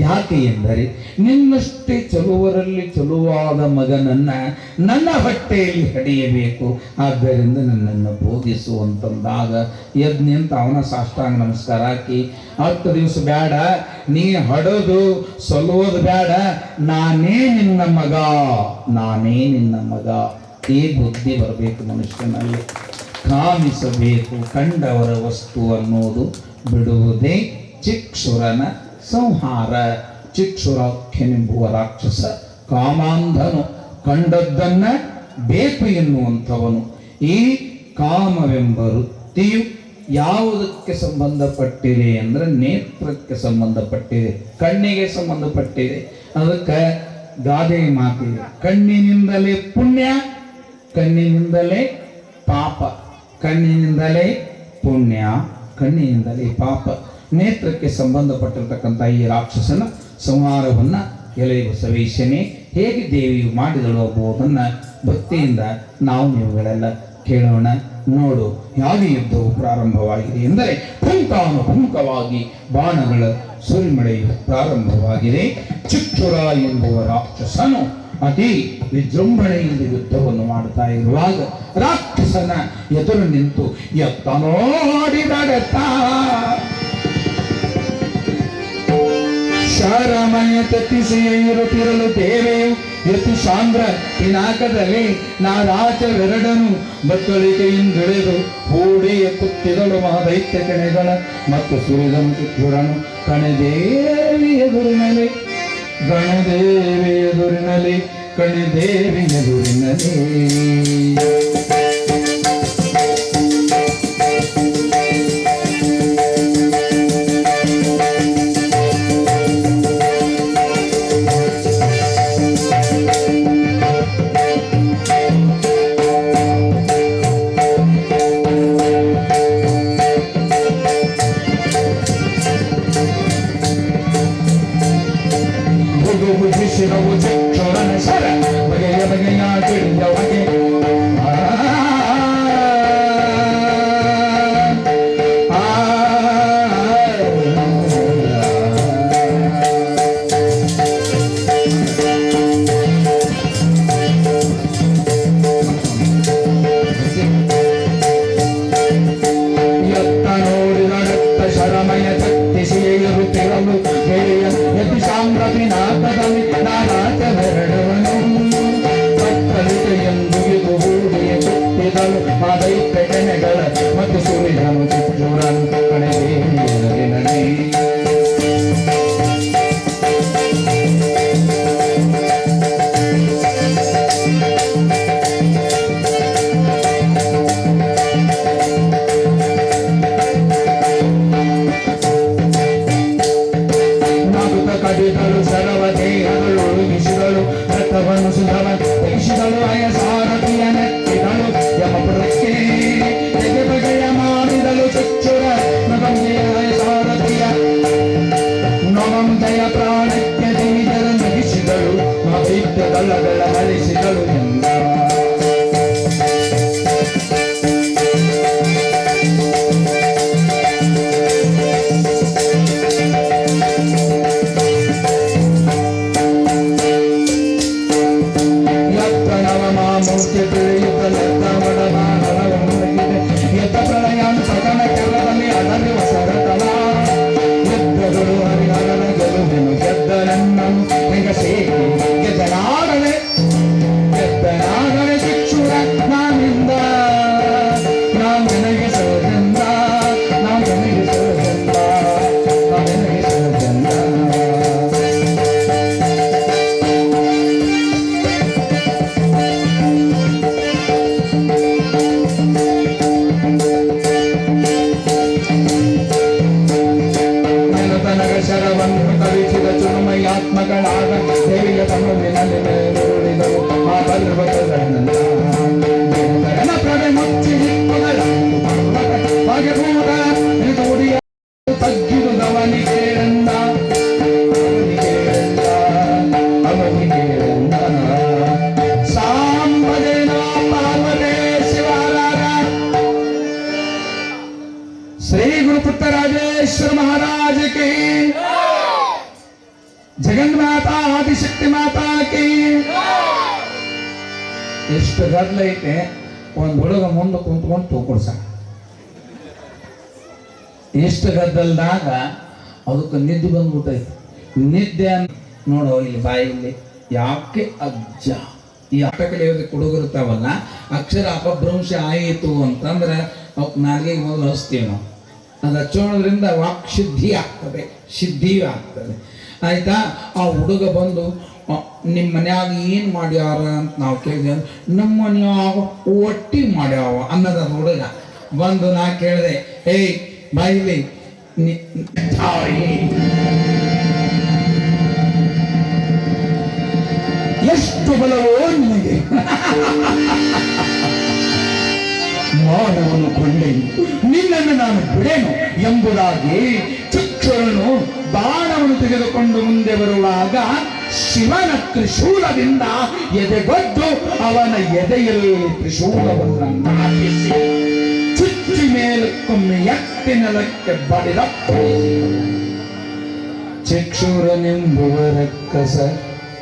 ಯಾಕೆ ಎಂದರೆ ನಿನ್ನಷ್ಟೇ ಚಲುವರಲ್ಲಿ ಚಲುವಾದ ಮಗನನ್ನ ನನ್ನ ಹೊಟ್ಟೆಯಲ್ಲಿ ಹಡಿಯಬೇಕು, ಆದ್ದರಿಂದ ನನ್ನನ್ನು ಬೋಧಿಸುವಂತಂದಾಗ ಎದ್ ನಿಂತ ಅವನ ಸಾಷ್ಟಾಂಗ ನಮಸ್ಕಾರ ಹಾಕಿ 10 ದಿವಸ ಬೇಡ, ನೀ ಹಡೋದು ಸಲುವುದು ಬೇಡ, ನಾನೇ ನಿನ್ನ ಮಗ, ನಾನೇ ನಿನ್ನ ಮಗ. ಈ ಬುದ್ಧಿ ಬರಬೇಕು ಮನುಷ್ಯನಲ್ಲಿ. ಕಾಮಿಸಬೇಕು ಕಂಡವರ ವಸ್ತು ಅನ್ನೋದು ಬಿಡುವುದೇ ಚಿಕ್ಷುರನ ಸಂಹಾರ. ಚಿಕ್ಷುರಾಖ್ಯನೆಂಬುವ ರಾಕ್ಷಸ ಕಾಮಾಂಧನು, ಕಂಡದ್ದನ್ನ ಬೇಕು ಎನ್ನುವಂಥವನು. ಈ ಕಾಮವೆಂಬ ವೃತ್ತಿಯು ಯಾವುದಕ್ಕೆ ಸಂಬಂಧಪಟ್ಟಿದೆ ಅಂದ್ರೆ ನೇತ್ರಕ್ಕೆ ಸಂಬಂಧಪಟ್ಟಿದೆ, ಕಣ್ಣಿಗೆ ಸಂಬಂಧಪಟ್ಟಿದೆ. ಅದಕ್ಕೆ ಗಾದೆ ಮಾತಿದೆ, ಕಣ್ಣಿನಿಂದಲೇ ಪುಣ್ಯ, ಕಣ್ಣಿನಿಂದಲೇ ಪಾಪ, ಕಣ್ಣಿನಿಂದಲೇ ಪುಣ್ಯ, ಕಣ್ಣಿನಿಂದಲೇ ಪಾಪ. ನೇತ್ರಕ್ಕೆ ಸಂಬಂಧಪಟ್ಟಿರ್ತಕ್ಕಂಥ ಈ ರಾಕ್ಷಸನ ಸಂಹಾರವನ್ನ ಎಲೆ ಬಸವೇಶನೇ ಹೇಗೆ ದೇವಿಯು ಮಾಡಿದಳು ಎಂಬುದನ್ನು ಭಕ್ತಿಯಿಂದ ನಾವು ನೀವುಗಳೆಲ್ಲ ಕೇಳೋಣ. ನೋಡು, ಯಾವ ಯುದ್ಧವು ಪ್ರಾರಂಭವಾಗಿದೆ ಎಂದರೆ ಪುಂಕಾನುಪುಂಕವಾಗಿ ಬಾಣಗಳ ಸುರಿಮಳೆಯು ಪ್ರಾರಂಭವಾಗಿದೆ. ಚಿಕ್ಷುರ ಎಂಬುವ ರಾಕ್ಷಸನು ಅತಿ ವಿಜೃಂಭಣೆಯಿಂದ ಯುದ್ಧವನ್ನು ಮಾಡ್ತಾ ಇರುವಾಗ ರಾಕ್ಷಸನ ಎದುರು ನಿಂತು ಎತ್ತ ನೋಡಿದಡತ ಶರಮಯ ತತ್ತಿಸೆಯಿರುತ್ತಿರಲು ದೇವೆಯು ಎತ್ತು ಸಾಂದ್ರ ಪಿನಾಕದಲ್ಲಿ ನಾರಾಚವೆರಡನು ಬತ್ತಳಿಕೆಯಿಂದಿಳಿದು ಹೂಡಿ ಎತ್ತುತ್ತಿದಳು ಮಹದೈತ್ಯ ಕಣೆಗಳ ಮತ್ತು ಸುರಿದನು ಚಿಕ್ಕುರನು ಕಣದೇವಿ ಎದುರಿನಲ್ಲಿ, ಗಣದೇವಿ ಎದುರಿನಲ್ಲಿ, ಕಣದೇವಿ ಎದುರಿನಲ್ಲಿ. ಶಿರವು ಚಿಕ್ಷುರನ ಸರ ಬಗೆಯ ಬಗೆಯ ತಿಳಿದ ಬಗೆ ಎತ್ತ ನೋಡಿದಡತ್ತ ಶರಮಯ ತತ್ತಿಸಿರುತ್ತಿರಲು ಯತಿ ಸಾಮ್ರಪಿನಾಥದಲ್ಲಿ ನಾರಾಚವೆರಡವನು ಎಂದು ಹೂಡಿಯ ಸುತ್ತಿದಳು ಮಾದೈತ್ಯ ಕೆನೆಗಳ ಮತ್ತು ಸುರಿದನು ಚಿಕ್ಕೂರನು ಕಣದೇವಿಯರಿನಲ್ಲಿ. ಕಡಿದಳು ಸರ್ವ ದೇಹಗಳು ಒಳಗಿಸಿದಳು, ರಥವನ್ನು ಸುಧವ ತೆಗೆಸಿದಳು, ಅಯಸಾರಥಿಯ ನೆತ್ತಿದಳು, ಯಮಪುರಕ್ಕೆ ತೆಗೆ ಬಗೆಯ ಮಾಡಿದಳು ಚುಚ್ಚುರ ನಗಂಗೆಯ ಅಯಸಾರಥಿಯ ನವಂದಯ ಪ್ರಾಣಕ್ಕೆ ದೇವಿದರ ನಗಿಸಿದಳು, ಮಹೈತ್ಯ ದಳಗಳ ಹರಿಸಿದಳು ಎಂದ. ಶರವನ್ನು ಕವಿಸಿದ ಚುರುಮಯಾತ್ಮಗಳಾದ ದೇವಿಯ ತಮಿಳಿನಲ್ಲಿ ನೋಡಿದವು ಆ ಪರ್ವತಗಳನ್ನ ಪ್ರಭೆ ಮುಚ್ಚಿ ನಿಕ್ಕುಗಳ ಹಾಗೆ ಕೂಡ ನುಡಿಯ ತಗ್ಗಿರುದವನಿಗೆ ಅವನಿಗೆ ಸಾಂಬದೇನ ಪಾರ್ವತೇ ಶಿವಾರಾರ ಶ್ರೀ ಗುರುಪುತ್ರ ರಾಜೇಶ್ವರ महाराज की ಜಗನ್ಮಾತಾ ಆದಿಶಕ್ತಿ ಮಾತಾಕಿ. ಎಷ್ಟು ಗದ್ದಲ ಐತೆ, ಒಂದು ಹುಡುಗ ಮುಂದೆ ಕುಂತ್ಕೊಂಡು ತೂಕೊಡ್ಸ. ಎಷ್ಟು ಗದ್ದಲ್ದಾಗ ಅದಕ್ಕೆ ನಿದ್ದೆ ಬಂದ್ಬಿಟ್ಟೈತೆ. ನಿದ್ದೆ ನೋಡೋ ಇಲ್ಲಿ ಬಾಯಲ್ಲಿ ಯಾಕೆ ಅಜ್ಜ ಈ ಆಟಕಲೆ ಹುಡುಗರುತ್ತಾವಲ್ಲ, ಅಕ್ಷರ ಅಪಭ್ರಂಶ ಆಯಿತು ಅಂತಂದ್ರೆ ಅವಕ್ಕೆ ನಾಲ್ಗೆಗೆ ಮೊದಲು ಹಚ್ತೀವಿ ನಾವು. ಅದು ಹಚ್ಚೋದ್ರಿಂದ ವಾಕ್ ಶುದ್ಧಿ ಆಗ್ತದೆ, ಸಿದ್ಧಿಯೂ ಆಗ್ತದೆ. ಆಯ್ತಾ? ಆ ಹುಡುಗ ಬಂದು ನಿಮ್ಮ ಮನ್ಯಾಗ ಏನು ಮಾಡ್ಯಾರ ಅಂತ ನಾವು ಕೇಳಿದೆ. ನಮ್ಮ ಮನ್ಯಾಗ ಒಟ್ಟಿ ಮಾಡ್ಯಾವ ಅನ್ನೋದ ಹುಡುಗ ಬಂದು ನಾ ಕೇಳಿದೆ, ಏಯ್ ಬಾಯಿಲಿ ಎಷ್ಟು ಬಲವೋ ನಿನಗೆ, ಮಾನವನು ಕೊಂಡೇನು, ನಿನ್ನನ್ನು ನಾನು ಬಿಡೇನು ಎಂಬುದಾಗಿ ಚಕ್ಷುರನು ಬಾಣವನ್ನು ತೆಗೆದುಕೊಂಡು ಮುಂದೆ ಬರುವಾಗ ಶಿವನ ತ್ರಿಶೂಲದಿಂದ ಎದೆಗೊದ್ದು ಅವನ ಎದೆಯಲ್ಲಿ ತ್ರಿಶೂಲವನ್ನು ನಾಟಿಸಿ ಚುಚ್ಚಿ ಮೇಲಕ್ಕೊಮ್ಮೆ ಎತ್ತಿ ನೆಲಕ್ಕೆ ಬಡಿದ. ಚಕ್ಷುರನೆಂಬುವ ರಕ್ಕಸ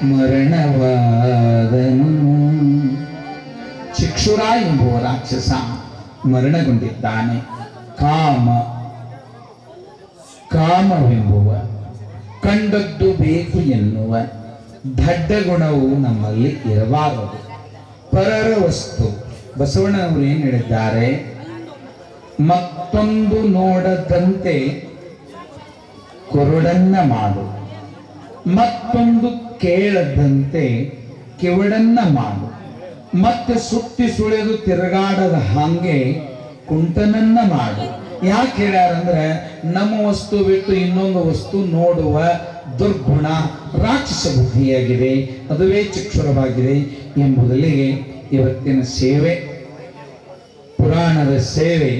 ಮರಣವಾದನು. ಚಕ್ಷುರ ಎಂಬುವ ರಾಕ್ಷಸ ಮರಣಗೊಂಡಿದ್ದಾನೆ. ಕಾಮವೆಂಬುವ ಕಂಡದ್ದು ಬೇಕು ಎನ್ನುವ ದಡ್ಡ ಗುಣವು ನಮ್ಮಲ್ಲಿ ಇರಬಾರದು. ಪರರ ವಸ್ತು ಬಸವಣ್ಣನವರು ಏನು ಹೇಳಿದ್ದಾರೆ? ಮತ್ತೊಂದು ನೋಡದಂತೆ ಕುರುಡನ್ನ ಮಾಡು, ಮತ್ತೊಂದು ಕೇಳದಂತೆ ಕಿವುಡನ್ನ ಮಾಡು, ಮತ್ತೆ ಸುತ್ತಿ ಸುಳಿದು ತಿರುಗಾಡದ ಹಾಗೆ ಕುಂಟನನ್ನ ಮಾಡು. ಯಾಕೆ ಹೇಳ್ಯಾರಂದ್ರೆ ನಮ್ಮ ವಸ್ತು ಬಿಟ್ಟು ಇನ್ನೊಂದು ವಸ್ತು ನೋಡುವ ದುರ್ಗುಣ ರಾಕ್ಷಸ ಬುದ್ಧಿಯಾಗಿದೆ, ಅದುವೇ ಚಕ್ಷುರವಾಗಿದೆ ಎಂಬುದಲ್ಲಿಗೆ ಇವತ್ತಿನ ಸೇವೆ, ಪುರಾಣದ ಸೇವೆ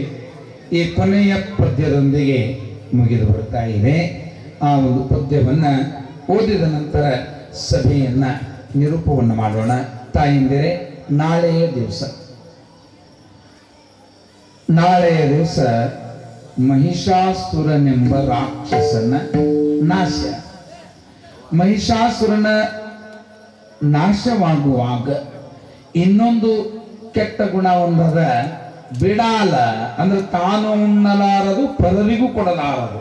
ಈ ಕೊನೆಯ ಪದ್ಯದೊಂದಿಗೆ ಮುಗಿದು ಬರ್ತಾ ಇದೆ. ಆ ಒಂದು ಪದ್ಯವನ್ನು ಓದಿದ ನಂತರ ಸಭೆಯನ್ನ ನಿರೂಪವನ್ನು ಮಾಡೋಣ. ತಾಯಿಂದಿರೆ, ನಾಳೆಯ ದಿವಸ ಮಹಿಷಾಸುರನೆಂಬ ರಾಕ್ಷಸನ ನಾಶ. ಮಹಿಷಾಸುರನ ನಾಶವಾಗುವಾಗ ಇನ್ನೊಂದು ಕೆಟ್ಟ ಗುಣ ಒಂದದ, ಬಿಡಾಲ ಅಂದ್ರೆ ತಾನು ಉಣ್ಣಲಾರದು, ಪರರಿಗೂ ಕೊಡಲಾರದು.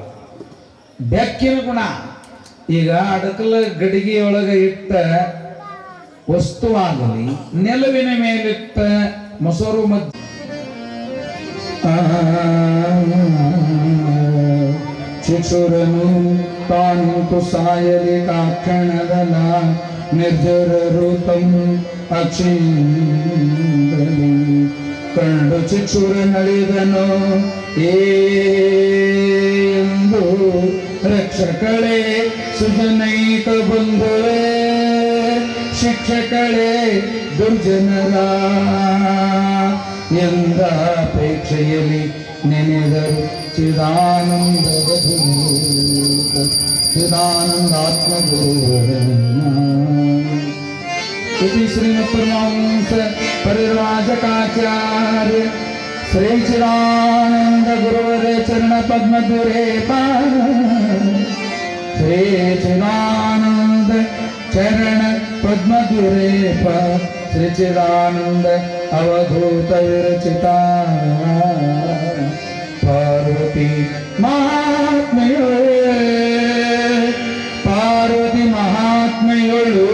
ಬೆಕ್ಕಿನ ಗುಣ. ಈಗ ಅಡಕಲ ಗಡಿಗೆಯೊಳಗೆ ಇಟ್ಟ ವಸ್ತುವಾಗಲಿ, ನೆಲವಿನ ಮೇಲಿಟ್ಟ ಮೊಸರು ಮಜ್ಜಿ ಶಿಶುರನು ತಾನು ಸಾಯಲಿ ಕಾಕ್ಷಣದಲ ನಿರ್ಜರರು ತಮ್ಮ ಅಕ್ಷಿಂದಲಿ ಕಂಡು ಶಿಕ್ಷುರ ನಳಿದನು ಎಂದು ರಕ್ಷಕಳೇ ಸುಜನೈಕ ಬಂಧುವೇ ಶಿಕ್ಷಕಳೇ ದುರ್ಜನರ ಎಂದ ಅಪೇಕ್ಷೆಯಲ್ಲಿ ನೆನೆದರು ಚಿದಾನಂದದ ಚಿದಾನಂದಾತ್ಮ ಗುರುವರನ್ನ. इति श्रीमत्परमहंस परिव्राजकाचार्य श्री चिदानंद गुरुवरे चरण पद्म दुरेपा श्री चिदानंद चरण पद्म दुरेपा श्री चिदानंद अवधूत विरचिता पार्वती महात्म्योळे पार्वती महात्म्योಳು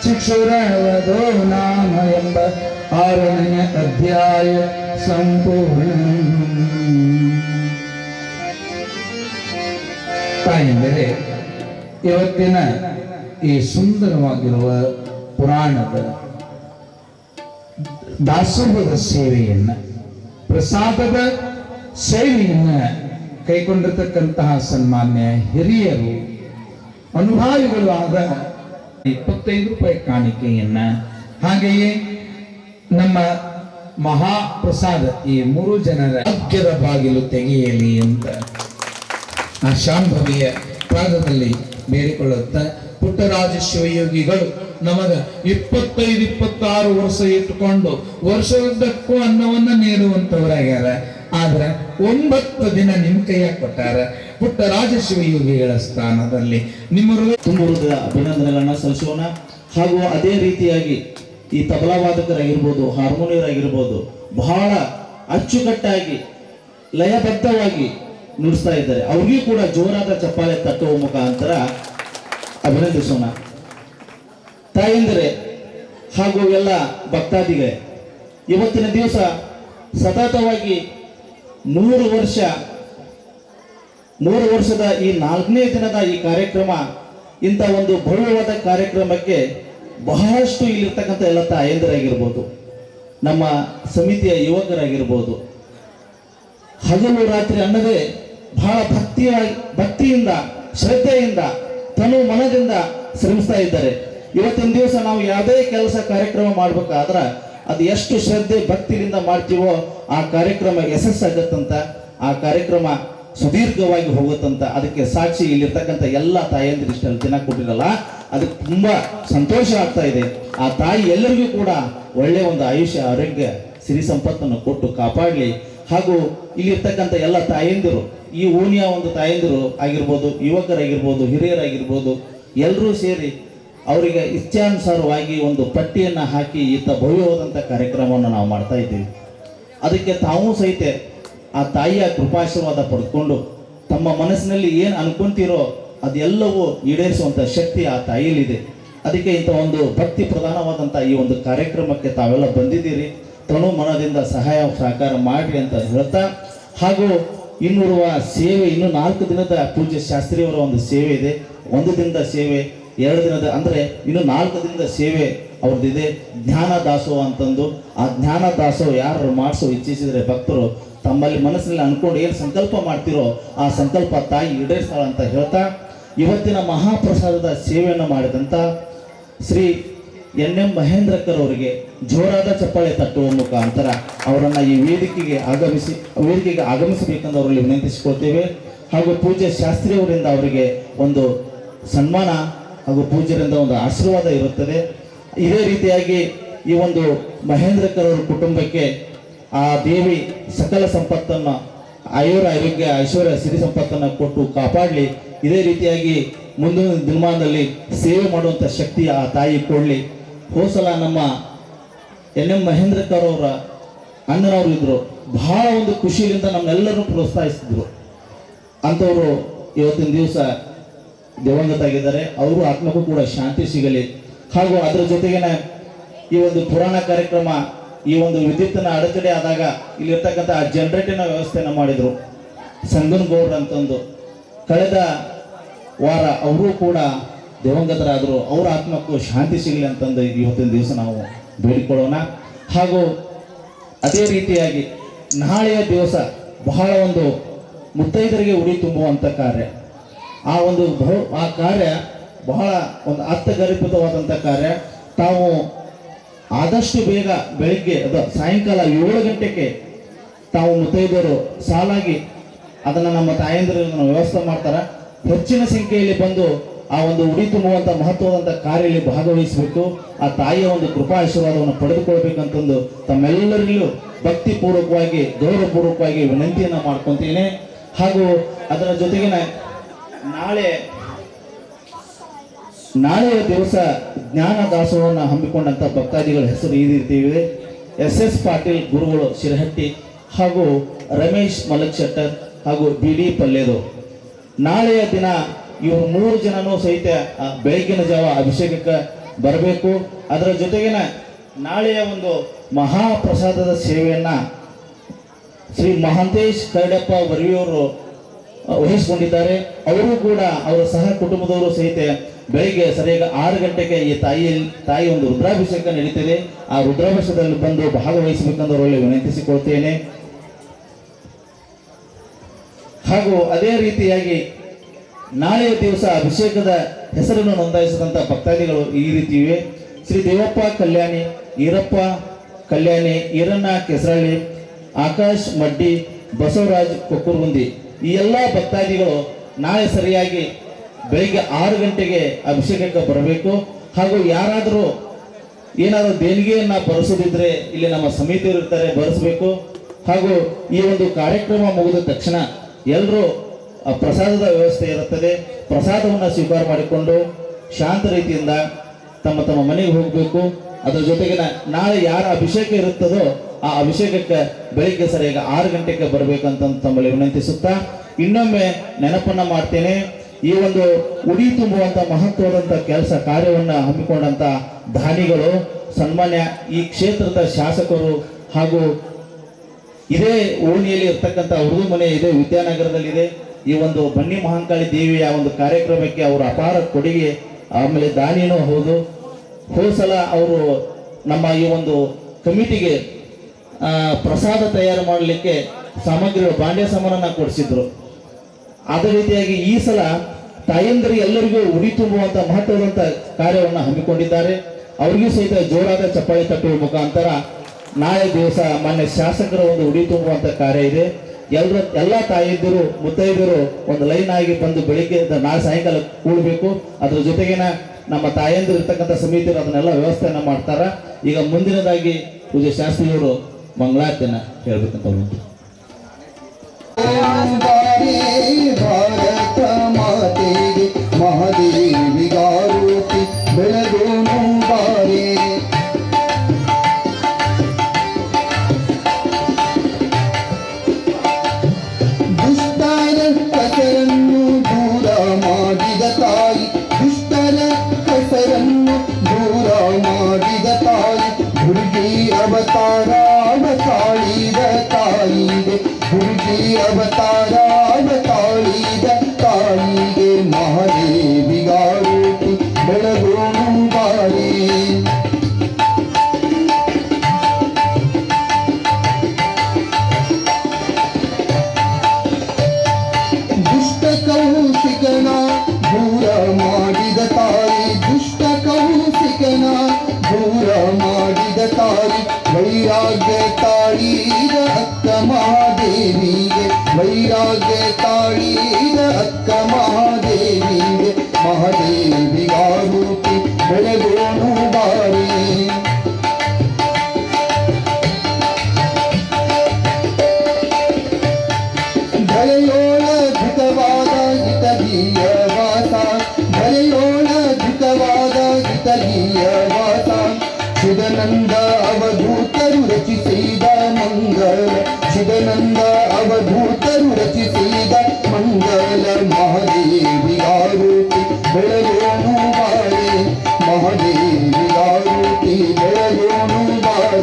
ಶಿಕ್ಷುರವಧೋ ನಾಮ ಎಂಬ 6ನೇ ಅಧ್ಯಾಯ ಸಂಪೂರ್ಣ. ತಾಯಂದರೆ, ಇವತ್ತಿನ ಈ ಸುಂದರವಾಗಿರುವ ಪುರಾಣದ ದಾಸೋಹದ ಸೇವೆಯನ್ನ, ಪ್ರಸಾದದ ಸೇವೆಯನ್ನ ಕೈಗೊಂಡಿರ್ತಕ್ಕಂತಹ ಸನ್ಮಾನ್ಯ ಹಿರಿಯರು, ಅನುಭಾವಿಗಳು ಆದ 25 ರೂಪಾಯಿ ಕಾಣಿಕೆಯನ್ನ, ಹಾಗೆಯೇ ನಮ್ಮ ಮಹಾಪ್ರಸಾದ ಈ 3 ಜನರ ಭಾಗ್ಯದ ಬಾಗಿಲು ತೆಗೆಯಲಿ ಅಂತ ಆ ಶಾಂಭವಿಯ ಪಾದದಲ್ಲಿ ಬೇಡಿಕೊಳ್ಳುತ್ತಾ, ಪುಟ್ಟರಾಜ ಶಿವಯೋಗಿಗಳು ನಮಗ 25-26 ವರ್ಷ ಇಟ್ಟುಕೊಂಡು ವರ್ಷದುದ್ದಕ್ಕೂ ಅನ್ನವನ್ನ ನೀಡುವಂತವರಾಗ್ಯಾರ. ಆದ್ರೆ 9 ದಿನ ನಿಮ್ ಕೈಯಾಗ ಕೊಟ್ಟಾರ. ಪುಟ್ಟ ರಾಜಶಿವ ಯೋಗಿಗಳ ಸ್ಥಾನದಲ್ಲಿ ನಿಮ್ಮ ತುಂಬ ಹೃದಯ ಅಭಿನಂದನೆಗಳನ್ನ ಸಲ್ಲಿಸೋಣ. ಹಾಗೂ ಅದೇ ರೀತಿಯಾಗಿ ಈ ತಬಲಾ ವಾದಕರಾಗಿರ್ಬೋದು, ಹಾರ್ಮೋನಿಯರಾಗಿರ್ಬೋದು, ಬಹಳ ಅಚ್ಚುಕಟ್ಟಾಗಿ ಲಯಬದ್ಧವಾಗಿ ನುಡಿಸ್ತಾ ಇದ್ದಾರೆ. ಅವ್ರಿಗೂ ಕೂಡ ಜೋರಾದ ಚಪ್ಪಾಳೆ ತಟ್ಟುವ ಮುಖಾಂತರ ಅಭಿನಂದಿಸೋಣ. ತಾಯಂದಿರೇ ಹಾಗೂ ಎಲ್ಲ ಭಕ್ತಾದಿಗಳೇ, ಇವತ್ತಿನ ದಿವಸ ಸತತವಾಗಿ 3 ವರ್ಷದ ಈ 4ನೇ ದಿನದ ಈ ಕಾರ್ಯಕ್ರಮ, ಇಂಥ ಒಂದು ಭವ್ಯವಾದ ಕಾರ್ಯಕ್ರಮಕ್ಕೆ ಬಹಳಷ್ಟು ಇಲ್ಲಿರ್ತಕ್ಕಂಥ ಎಲ್ಲ ತಾಯಂದಿರಾಗಿರ್ಬೋದು, ನಮ್ಮ ಸಮಿತಿಯ ಯುವಕರಾಗಿರ್ಬೋದು, ಹಗಲು ರಾತ್ರಿ ಅನ್ನದೇ ಬಹಳ ಭಕ್ತಿಯಿಂದ ಶ್ರದ್ಧೆಯಿಂದ ತನು ಮನದಿಂದ ಶ್ರಮಿಸ್ತಾ ಇದ್ದಾರೆ. ಇವತ್ತಿನ ದಿವಸ ನಾವು ಯಾವುದೇ ಕೆಲಸ ಕಾರ್ಯಕ್ರಮ ಮಾಡ್ಬೇಕಾದ್ರೆ ಅದು ಎಷ್ಟು ಶ್ರದ್ಧೆ ಭಕ್ತಿಯಿಂದ ಮಾಡ್ತೀವೋ ಆ ಕಾರ್ಯಕ್ರಮ ಯಶಸ್ಸಾಗತ್ತಂತ, ಆ ಕಾರ್ಯಕ್ರಮ ಸುದೀರ್ಘವಾಗಿ ಹೋಗುತ್ತಂತ. ಅದಕ್ಕೆ ಸಾಕ್ಷಿ ಇಲ್ಲಿರ್ತಕ್ಕಂಥ ಎಲ್ಲ ತಾಯಿಯಂದಿರು ಇಷ್ಟೆಲ್ಲ ದಿನ ಕೊಟ್ಟಿರಲ್ಲ, ಅದಕ್ಕೆ ತುಂಬಾ ಸಂತೋಷ ಆಗ್ತಾ ಇದೆ. ಆ ತಾಯಿ ಎಲ್ಲರಿಗೂ ಕೂಡ ಒಳ್ಳೆಯ ಒಂದು ಆಯುಷ್ಯ, ಆರೋಗ್ಯ, ಸಿರಿ ಸಂಪತ್ತನ್ನು ಕೊಟ್ಟು ಕಾಪಾಡಲಿ. ಹಾಗೂ ಇಲ್ಲಿರ್ತಕ್ಕಂಥ ಎಲ್ಲ ತಾಯಂದಿರು, ಈ ಓಣಿಯ ಒಂದು ತಾಯಂದಿರು ಆಗಿರ್ಬೋದು, ಯುವಕರಾಗಿರ್ಬೋದು, ಹಿರಿಯರಾಗಿರ್ಬೋದು, ಎಲ್ಲರೂ ಸೇರಿ ಅವರಿಗೆ ಇಚ್ಛಾನುಸಾರವಾಗಿ ಒಂದು ಪಟ್ಟಿಯನ್ನು ಹಾಕಿ ಇಂಥ ಭವ್ಯವಾದಂಥ ಕಾರ್ಯಕ್ರಮವನ್ನು ನಾವು ಮಾಡ್ತಾ ಇದ್ದೀವಿ. ಅದಕ್ಕೆ ತಾವೂ ಸಹಿತ ಆ ತಾಯಿಯ ಕೃಪಾಶೀರ್ವಾದ ಪಡೆದುಕೊಂಡು ತಮ್ಮ ಮನಸ್ಸಿನಲ್ಲಿ ಏನು ಅನ್ಕೊಂತೀರೋ ಅದೆಲ್ಲವೂ ಈಡೇರಿಸುವಂಥ ಶಕ್ತಿ ಆ ತಾಯಿಯಲ್ಲಿದೆ. ಅದಕ್ಕೆ ಇಂಥ ಒಂದು ಭಕ್ತಿ ಪ್ರಧಾನವಾದಂಥ ಈ ಒಂದು ಕಾರ್ಯಕ್ರಮಕ್ಕೆ ತಾವೆಲ್ಲ ಬಂದಿದ್ದೀರಿ. ತನು ಮನದಿಂದ ಸಹಾಯ ಸಹಕಾರ ಮಾಡಿರಿ ಅಂತ ಹೇಳ್ತಾ, ಹಾಗೂ ಇನ್ನುರುವ ಸೇವೆ, ಇನ್ನು 4 ದಿನದ ಪೂಜ್ಯ ಶಾಸ್ತ್ರಿಯವರ ಒಂದು ಸೇವೆ ಇದೆ. 1 ದಿನದ ಸೇವೆ, 2 ದಿನದ ಅಂದರೆ ಇನ್ನು 4 ದಿನದ ಸೇವೆ ಅವ್ರದ್ದಿದೆ. ಜ್ಞಾನ ದಾಸೋಹ ಅಂತಂದು, ಆ ಜ್ಞಾನ ದಾಸೋಹ ಯಾರು ಮಾಡಿಸೋ ಇಚ್ಛಿಸಿದರೆ ಭಕ್ತರು ತಮ್ಮಲ್ಲಿ ಮನಸ್ಸಿನಲ್ಲಿ ಅನ್ಕೊಂಡು ಏನು ಸಂಕಲ್ಪ ಮಾಡ್ತಿರೋ ಆ ಸಂಕಲ್ಪ ತಾಯಿ ಈಡೇರಿಸ್ತಾಳ ಅಂತ ಹೇಳ್ತಾ, ಇವತ್ತಿನ ಮಹಾಪ್ರಸಾದದ ಸೇವೆಯನ್ನು ಮಾಡಿದಂಥ ಶ್ರೀ NM ಮಹೇಂದ್ರಕರ್ ಅವರಿಗೆ ಜೋರಾದ ಚಪ್ಪಾಳೆ ತಟ್ಟುವ ಮುಖಾಂತರ ಅವರನ್ನು ಈ ವೇದಿಕೆಗೆ ಆಗಮಿಸಬೇಕೆಂದು ಅವರಲ್ಲಿ ವಿನಂತಿಸಿಕೊಳ್ತೇವೆ. ಹಾಗೂ ಪೂಜ್ಯ ಶಾಸ್ತ್ರಿಯವರಿಂದ ಅವರಿಗೆ ಒಂದು ಸನ್ಮಾನ ಹಾಗೂ ಪೂಜ್ಯರಿಂದ ಒಂದು ಆಶೀರ್ವಾದ ಇರುತ್ತದೆ. ಇದೇ ರೀತಿಯಾಗಿ ಈ ಒಂದು ಮಹೇಂದ್ರಕರ್ ಅವರ ಕುಟುಂಬಕ್ಕೆ ಆ ದೇವಿ ಸಕಲ ಸಂಪತ್ತನ್ನು, ಆರೋಗ್ಯ, ಐಶ್ವರ್ಯ, ಸಿರಿ ಸಂಪತ್ತನ್ನು ಕೊಟ್ಟು ಕಾಪಾಡಲಿ. ಇದೇ ರೀತಿಯಾಗಿ ಮುಂದಿನ ದಿನಮಾನದಲ್ಲಿ ಸೇವೆ ಮಾಡುವಂಥ ಶಕ್ತಿ ಆ ತಾಯಿ ಕೊಡಲಿ. ಹೋಸಲ ನಮ್ಮ NM ಮಹೇಂದ್ರಕರ್ ಅವರ ಅಣ್ಣನವರು ಇದ್ರು, ಬಹಳ ಒಂದು ಖುಷಿಯಿಂದ ನಮ್ಮೆಲ್ಲರೂ ಪ್ರೋತ್ಸಾಹಿಸಿದ್ರು. ಅಂಥವರು ಇವತ್ತಿನ ದಿವಸ ದಿವಂಗತ ಆಗಿದ್ದಾರೆ. ಅವರು ಆತ್ಮಕ್ಕೂ ಕೂಡ ಶಾಂತಿ ಸಿಗಲಿ. ಹಾಗೂ ಅದರ ಜೊತೆಗೇನೆ ಈ ಒಂದು ಪುರಾಣ ಕಾರ್ಯಕ್ರಮ, ಈ ಒಂದು ವಿದ್ಯುತ್ತಿನ ಅಡಚಣೆ ಆದಾಗ ಇಲ್ಲಿರ್ತಕ್ಕಂಥ ಆ ಜನರೇಟರ್ನ ವ್ಯವಸ್ಥೆಯನ್ನು ಮಾಡಿದರು ಸಂಗನಗೌಡ್ರು ಅಂತಂದು. ಕಳೆದ ವಾರ ಅವರು ಕೂಡ ದಿವಂಗತರಾದರು. ಅವರ ಆತ್ಮಕ್ಕೂ ಶಾಂತಿ ಸಿಗಲಿ ಅಂತಂದು ಇವತ್ತಿನ ದಿವಸ ನಾವು ಬೇಡಿಕೊಳ್ಳೋಣ. ಹಾಗೂ ಅದೇ ರೀತಿಯಾಗಿ ನಾಳೆಯ ದಿವಸ ಬಹಳ ಒಂದು ಮುತ್ತೈದರಿಗೆ ಉಡಿ ತುಂಬುವಂಥ ಕಾರ್ಯ, ಆ ಕಾರ್ಯ ಬಹಳ ಒಂದು ಅರ್ಥಗರ್ಭಿತವಾದಂಥ ಕಾರ್ಯ. ತಾವು ಆದಷ್ಟು ಬೇಗ ಬೆಳಿಗ್ಗೆ ಸಾಯಂಕಾಲ 7 ಗಂಟೆಗೆ ತಾವು ಮುತ್ತೈದವರು ಸಾಲಾಗಿ ಅದನ್ನು ನಮ್ಮ ತಾಯಂದಿರನ್ನು ವ್ಯವಸ್ಥೆ ಮಾಡ್ತಾರೆ. ಹೆಚ್ಚಿನ ಸಂಖ್ಯೆಯಲ್ಲಿ ಬಂದು ಆ ಒಂದು ಉಡಿ ತುಂಬುವಂಥ ಮಹತ್ವದಂಥ ಕಾರ್ಯದಲ್ಲಿ ಭಾಗವಹಿಸಬೇಕು. ಆ ತಾಯಿಯ ಒಂದು ಕೃಪಾ ಆಶೀರ್ವಾದವನ್ನು ಪಡೆದುಕೊಳ್ಬೇಕಂತಂದು ತಮ್ಮೆಲ್ಲರಿಗೂ ಭಕ್ತಿಪೂರ್ವಕವಾಗಿ, ಗೌರವಪೂರ್ವಕವಾಗಿ ವಿನಂತಿಯನ್ನು ಮಾಡ್ಕೊತೀನಿ. ಹಾಗೂ ಅದರ ಜೊತೆಗಿನ ನಾಳೆಯ ದಿವಸ ಜ್ಞಾನ ದಾಸೋಹವನ್ನು ಹಮ್ಮಿಕೊಂಡಂಥ ಭಕ್ತಾದಿಗಳ ಹೆಸರು ಈ ರೀತಿ ಇವೆ: SS ಪಾಟೀಲ್ ಗುರುಗಳು ಶಿರಹಟ್ಟಿ, ಹಾಗೂ ರಮೇಶ್ ಮಲಕ್ಷಟ್ಟರ್, ಹಾಗೂ BD ಪಲ್ಲೇದು. ನಾಳೆಯ ದಿನ ಇವರು 3 ಜನನೂ ಸಹಿತ ಬೆಳಗಿನ ಜಾವ ಅಭಿಷೇಕಕ್ಕೆ ಬರಬೇಕು. ಅದರ ಜೊತೆಗಿನ ನಾಳೆಯ ಒಂದು ಮಹಾಪ್ರಸಾದದ ಸೇವೆಯನ್ನು ಶ್ರೀ ಮಹಾಂತೇಶ್ ಕರಡಪ್ಪ ವರ್ವಿಯವರು ವಹಿಸಿಕೊಂಡಿದ್ದಾರೆ. ಅವರು ಕೂಡ ಅವರ ಸಹ ಕುಟುಂಬದವರು ಸಹಿತ ಬೆಳಿಗ್ಗೆ ಸರಿಯಾಗಿ 6 ಗಂಟೆಗೆ ಈ ತಾಯಿ ಒಂದು ರುದ್ರಾಭಿಷೇಕ ನಡೀತಿದೆ. ಆ ರುದ್ರಾಭಿಷೇಕದಲ್ಲಿ ಬಂದು ಭಾಗವಹಿಸಬೇಕೆಂದು ಅವರಲ್ಲಿ ವಿನಂತಿಸಿಕೊಳ್ತೇನೆ. ಹಾಗೂ ಅದೇ ರೀತಿಯಾಗಿ ನಾಳೆಯ ದಿವಸ ಅಭಿಷೇಕದ ಹೆಸರನ್ನು ನೋಂದಾಯಿಸಿದಂಥ ಭಕ್ತಾದಿಗಳು ಈ ರೀತಿ ಇವೆ: ಶ್ರೀ ದೇವಪ್ಪ ಕಲ್ಯಾಣಿ, ಈರಪ್ಪ ಕಲ್ಯಾಣಿ, ಈರಣ್ಣ ಕೆಸರಳ್ಳಿ, ಆಕಾಶ್ ಮಡ್ಡಿ, ಬಸವರಾಜ್ ಕೊಕ್ಕುರ್ಗುಂದಿ. ಈ ಎಲ್ಲ ಭಕ್ತಾದಿಗಳು ನಾಳೆ ಸರಿಯಾಗಿ ಬೆಳಿಗ್ಗೆ 6 ಗಂಟೆಗೆ ಅಭಿಷೇಕಕ್ಕೆ ಬರಬೇಕು. ಹಾಗೂ ಯಾರಾದರೂ ಏನಾದರೂ ದೇಣಿಗೆಯನ್ನು ಬರೆಸೋದಿದ್ರೆ ಇಲ್ಲಿ ನಮ್ಮ ಸಮಿತಿಯವರು ಇರ್ತಾರೆ, ಬರೆಸಬೇಕು. ಹಾಗೂ ಈ ಒಂದು ಕಾರ್ಯಕ್ರಮ ಮುಗಿದ ತಕ್ಷಣ ಎಲ್ಲರೂ ಪ್ರಸಾದದ ವ್ಯವಸ್ಥೆ ಇರುತ್ತದೆ. ಪ್ರಸಾದವನ್ನು ಸ್ವೀಕಾರ ಮಾಡಿಕೊಂಡು ಶಾಂತ ರೀತಿಯಿಂದ ತಮ್ಮ ತಮ್ಮ ಮನೆಗೆ ಹೋಗಬೇಕು. ಅದರ ಜೊತೆಗಿನ ನಾಳೆ ಯಾರ ಅಭಿಷೇಕ ಇರುತ್ತದೋ ಆ ಅಭಿಷೇಕಕ್ಕೆ ಬೆಳಿಗ್ಗೆ ಸರಿಯಾಗಿ 6 ಗಂಟೆಗೆ ಬರಬೇಕಂತ ತಮ್ಮಲ್ಲಿ ವಿನಂತಿಸುತ್ತಾ ಇನ್ನೊಮ್ಮೆ ನೆನಪನ್ನ ಮಾಡ್ತೇನೆ. ಈ ಒಂದು ಉಡಿ ತುಂಬುವಂತ ಮಹತ್ವದಂತ ಕೆಲಸ ಕಾರ್ಯವನ್ನು ಹಮ್ಮಿಕೊಂಡಂತ ದಾನಿಗಳು ಸನ್ಮಾನ್ಯ ಈ ಕ್ಷೇತ್ರದ ಶಾಸಕರು ಹಾಗೂ ಇದೇ ಓಣಿಯಲ್ಲಿ ಇರ್ತಕ್ಕಂಥ ಉರ್ದು ಮನೆ ಇದೆ, ವಿದ್ಯಾನಗರದಲ್ಲಿದೆ. ಈ ಒಂದು ಬನ್ನಿ ಮಹಾಂಕಾಳಿ ದೇವಿಯ ಒಂದು ಕಾರ್ಯಕ್ರಮಕ್ಕೆ ಅವರು ಅಪಾರ ಕೊಡುಗೆ, ಆಮೇಲೆ ದಾನಿನೂ ಹೌದು. ಹೋದ ಸಲ ಅವರು ನಮ್ಮ ಈ ಒಂದು ಕಮಿಟಿಗೆ ಪ್ರಸಾದ ತಯಾರು ಮಾಡಲಿಕ್ಕೆ ಸಾಮಗ್ರಿಗಳು ಬಾಂಡ್ಯ ಸಾಮಾನನ್ನ ಕೊಡಿಸಿದ್ರು. ಅದೇ ರೀತಿಯಾಗಿ ಈ ಸಲ ತಾಯಂದಿರಿಗೆ ಎಲ್ಲರಿಗೂ ಉಡಿ ತುಂಬುವಂತ ಮಹತ್ವದಂತ ಕಾರ್ಯವನ್ನು ಹಮ್ಮಿಕೊಂಡಿದ್ದಾರೆ. ಅವರಿಗೂ ಸಹಿತ ಜೋರಾದ ಚಪ್ಪಾಳೆ ತಟ್ಟುವ ಮುಖಾಂತರ ನಾಳೆ ದಿವಸ ಮಾನ್ಯ ಶಾಸಕರ ಒಂದು ಉಡಿ ತುಂಬುವಂತ ಕಾರ್ಯ ಇದೆ. ಎಲ್ಲ ತಾಯಂದಿರು ಮುತ್ತೈದರು ಒಂದು ಲೈನ್ ಆಗಿ ಬಂದು ಬೆಳಿಗ್ಗೆ ನಾಳೆ ಸಾಯಂಕಾಲ ಕೂಡಬೇಕು. ಅದ್ರ ಜೊತೆಗಿನ ನಮ್ಮ ತಾಯಂದಿರು ಇರ್ತಕ್ಕಂಥ ಸಮಿತಿಯರು ಅದನ್ನೆಲ್ಲ ವ್ಯವಸ್ಥೆಯನ್ನ ಮಾಡ್ತಾರ. ಈಗ ಮುಂದಿನದಾಗಿ ಪೂಜೆ ಶಾಸ್ತ್ರಿಯವರು ಮಂಗಳಾರತಿಯನ್ನ ಹೇಳ್ಬೇಕಂತ ಉಂಟು. ಭಾರತ ಮಾತೆಗೆ ಮಹಾದೇವಿಗಾರುತಿ ಬೆಳಗೋನು ಬಾರೆ. ದುಷ್ಟರ ಕಸರನ್ನು ದೂರ ಮಾಡಿದ ತಾಯಿ, ದುಷ್ಟರ ಕಸರನ್ನು ದೂರ ಮಾಡಿದ ತಾಯಿ, ದುರ್ಗಿ ಅವತಾರ ತಾಳಿದ ತಾಯಿಗೆ, ದುರ್ಗಿ ಅವತಾರ ತಾಳಿದ ತಾಯಿಗೆ ಮಹಾದೇವಿಗಾರುತಿ ಬೆಳಗೋನು ಬಾರೆ. ದುಷ್ಟ ಕೌಶಿಕನ ದೂರ ಮಾಡಿದ ತಾಯಿ, ದುಷ್ಟ ಕೌಶಿಕನ ದೂರ ಮಾಡಿದ ತಾಯಿ, ವೈರಾಗ್ಯ ತಾಳಿದ ಅಕ್ಕ ಮಹಾದೇವಿಗೆ, ವೈರಾಗ್ಯ ತಾಳಿದ ಅಕ್ಕ ಮಹಾದೇವಿಗೆ ಮಹಾದೇವಿಗಾರುತಿ ಬೆಳಗೋನು ಬಾರೆ. ಧರೆಯೋಳಧಿಕವಾದ ಇತಗಿಯ ವಾಸ, ಧರೆಯೋಳಧಿಕವಾದ ಇತಗಿಯ ವಾಸ, ಚಿದಾನಂದ ಅವಧೂತರು ರಚಿಸಿದ ಮಂಗಲ, ಚಿದಾನಂದ ಅವಧೂತರು ರಚಿಸಿದ ಮಂಗಲ ಮಹಾದೇವಿಗಾರುತಿ ಬೆಳಗೋನು ಬಾರೆ, ಮಹಾದೇವಿಗಾರುತಿ ಬೆಳಗೋನು ಬಾರೆ.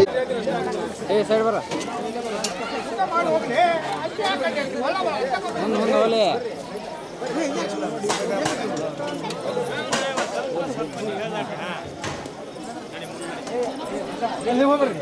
ಎಲ್ಲಿ ಹೋಗ್ರಿ.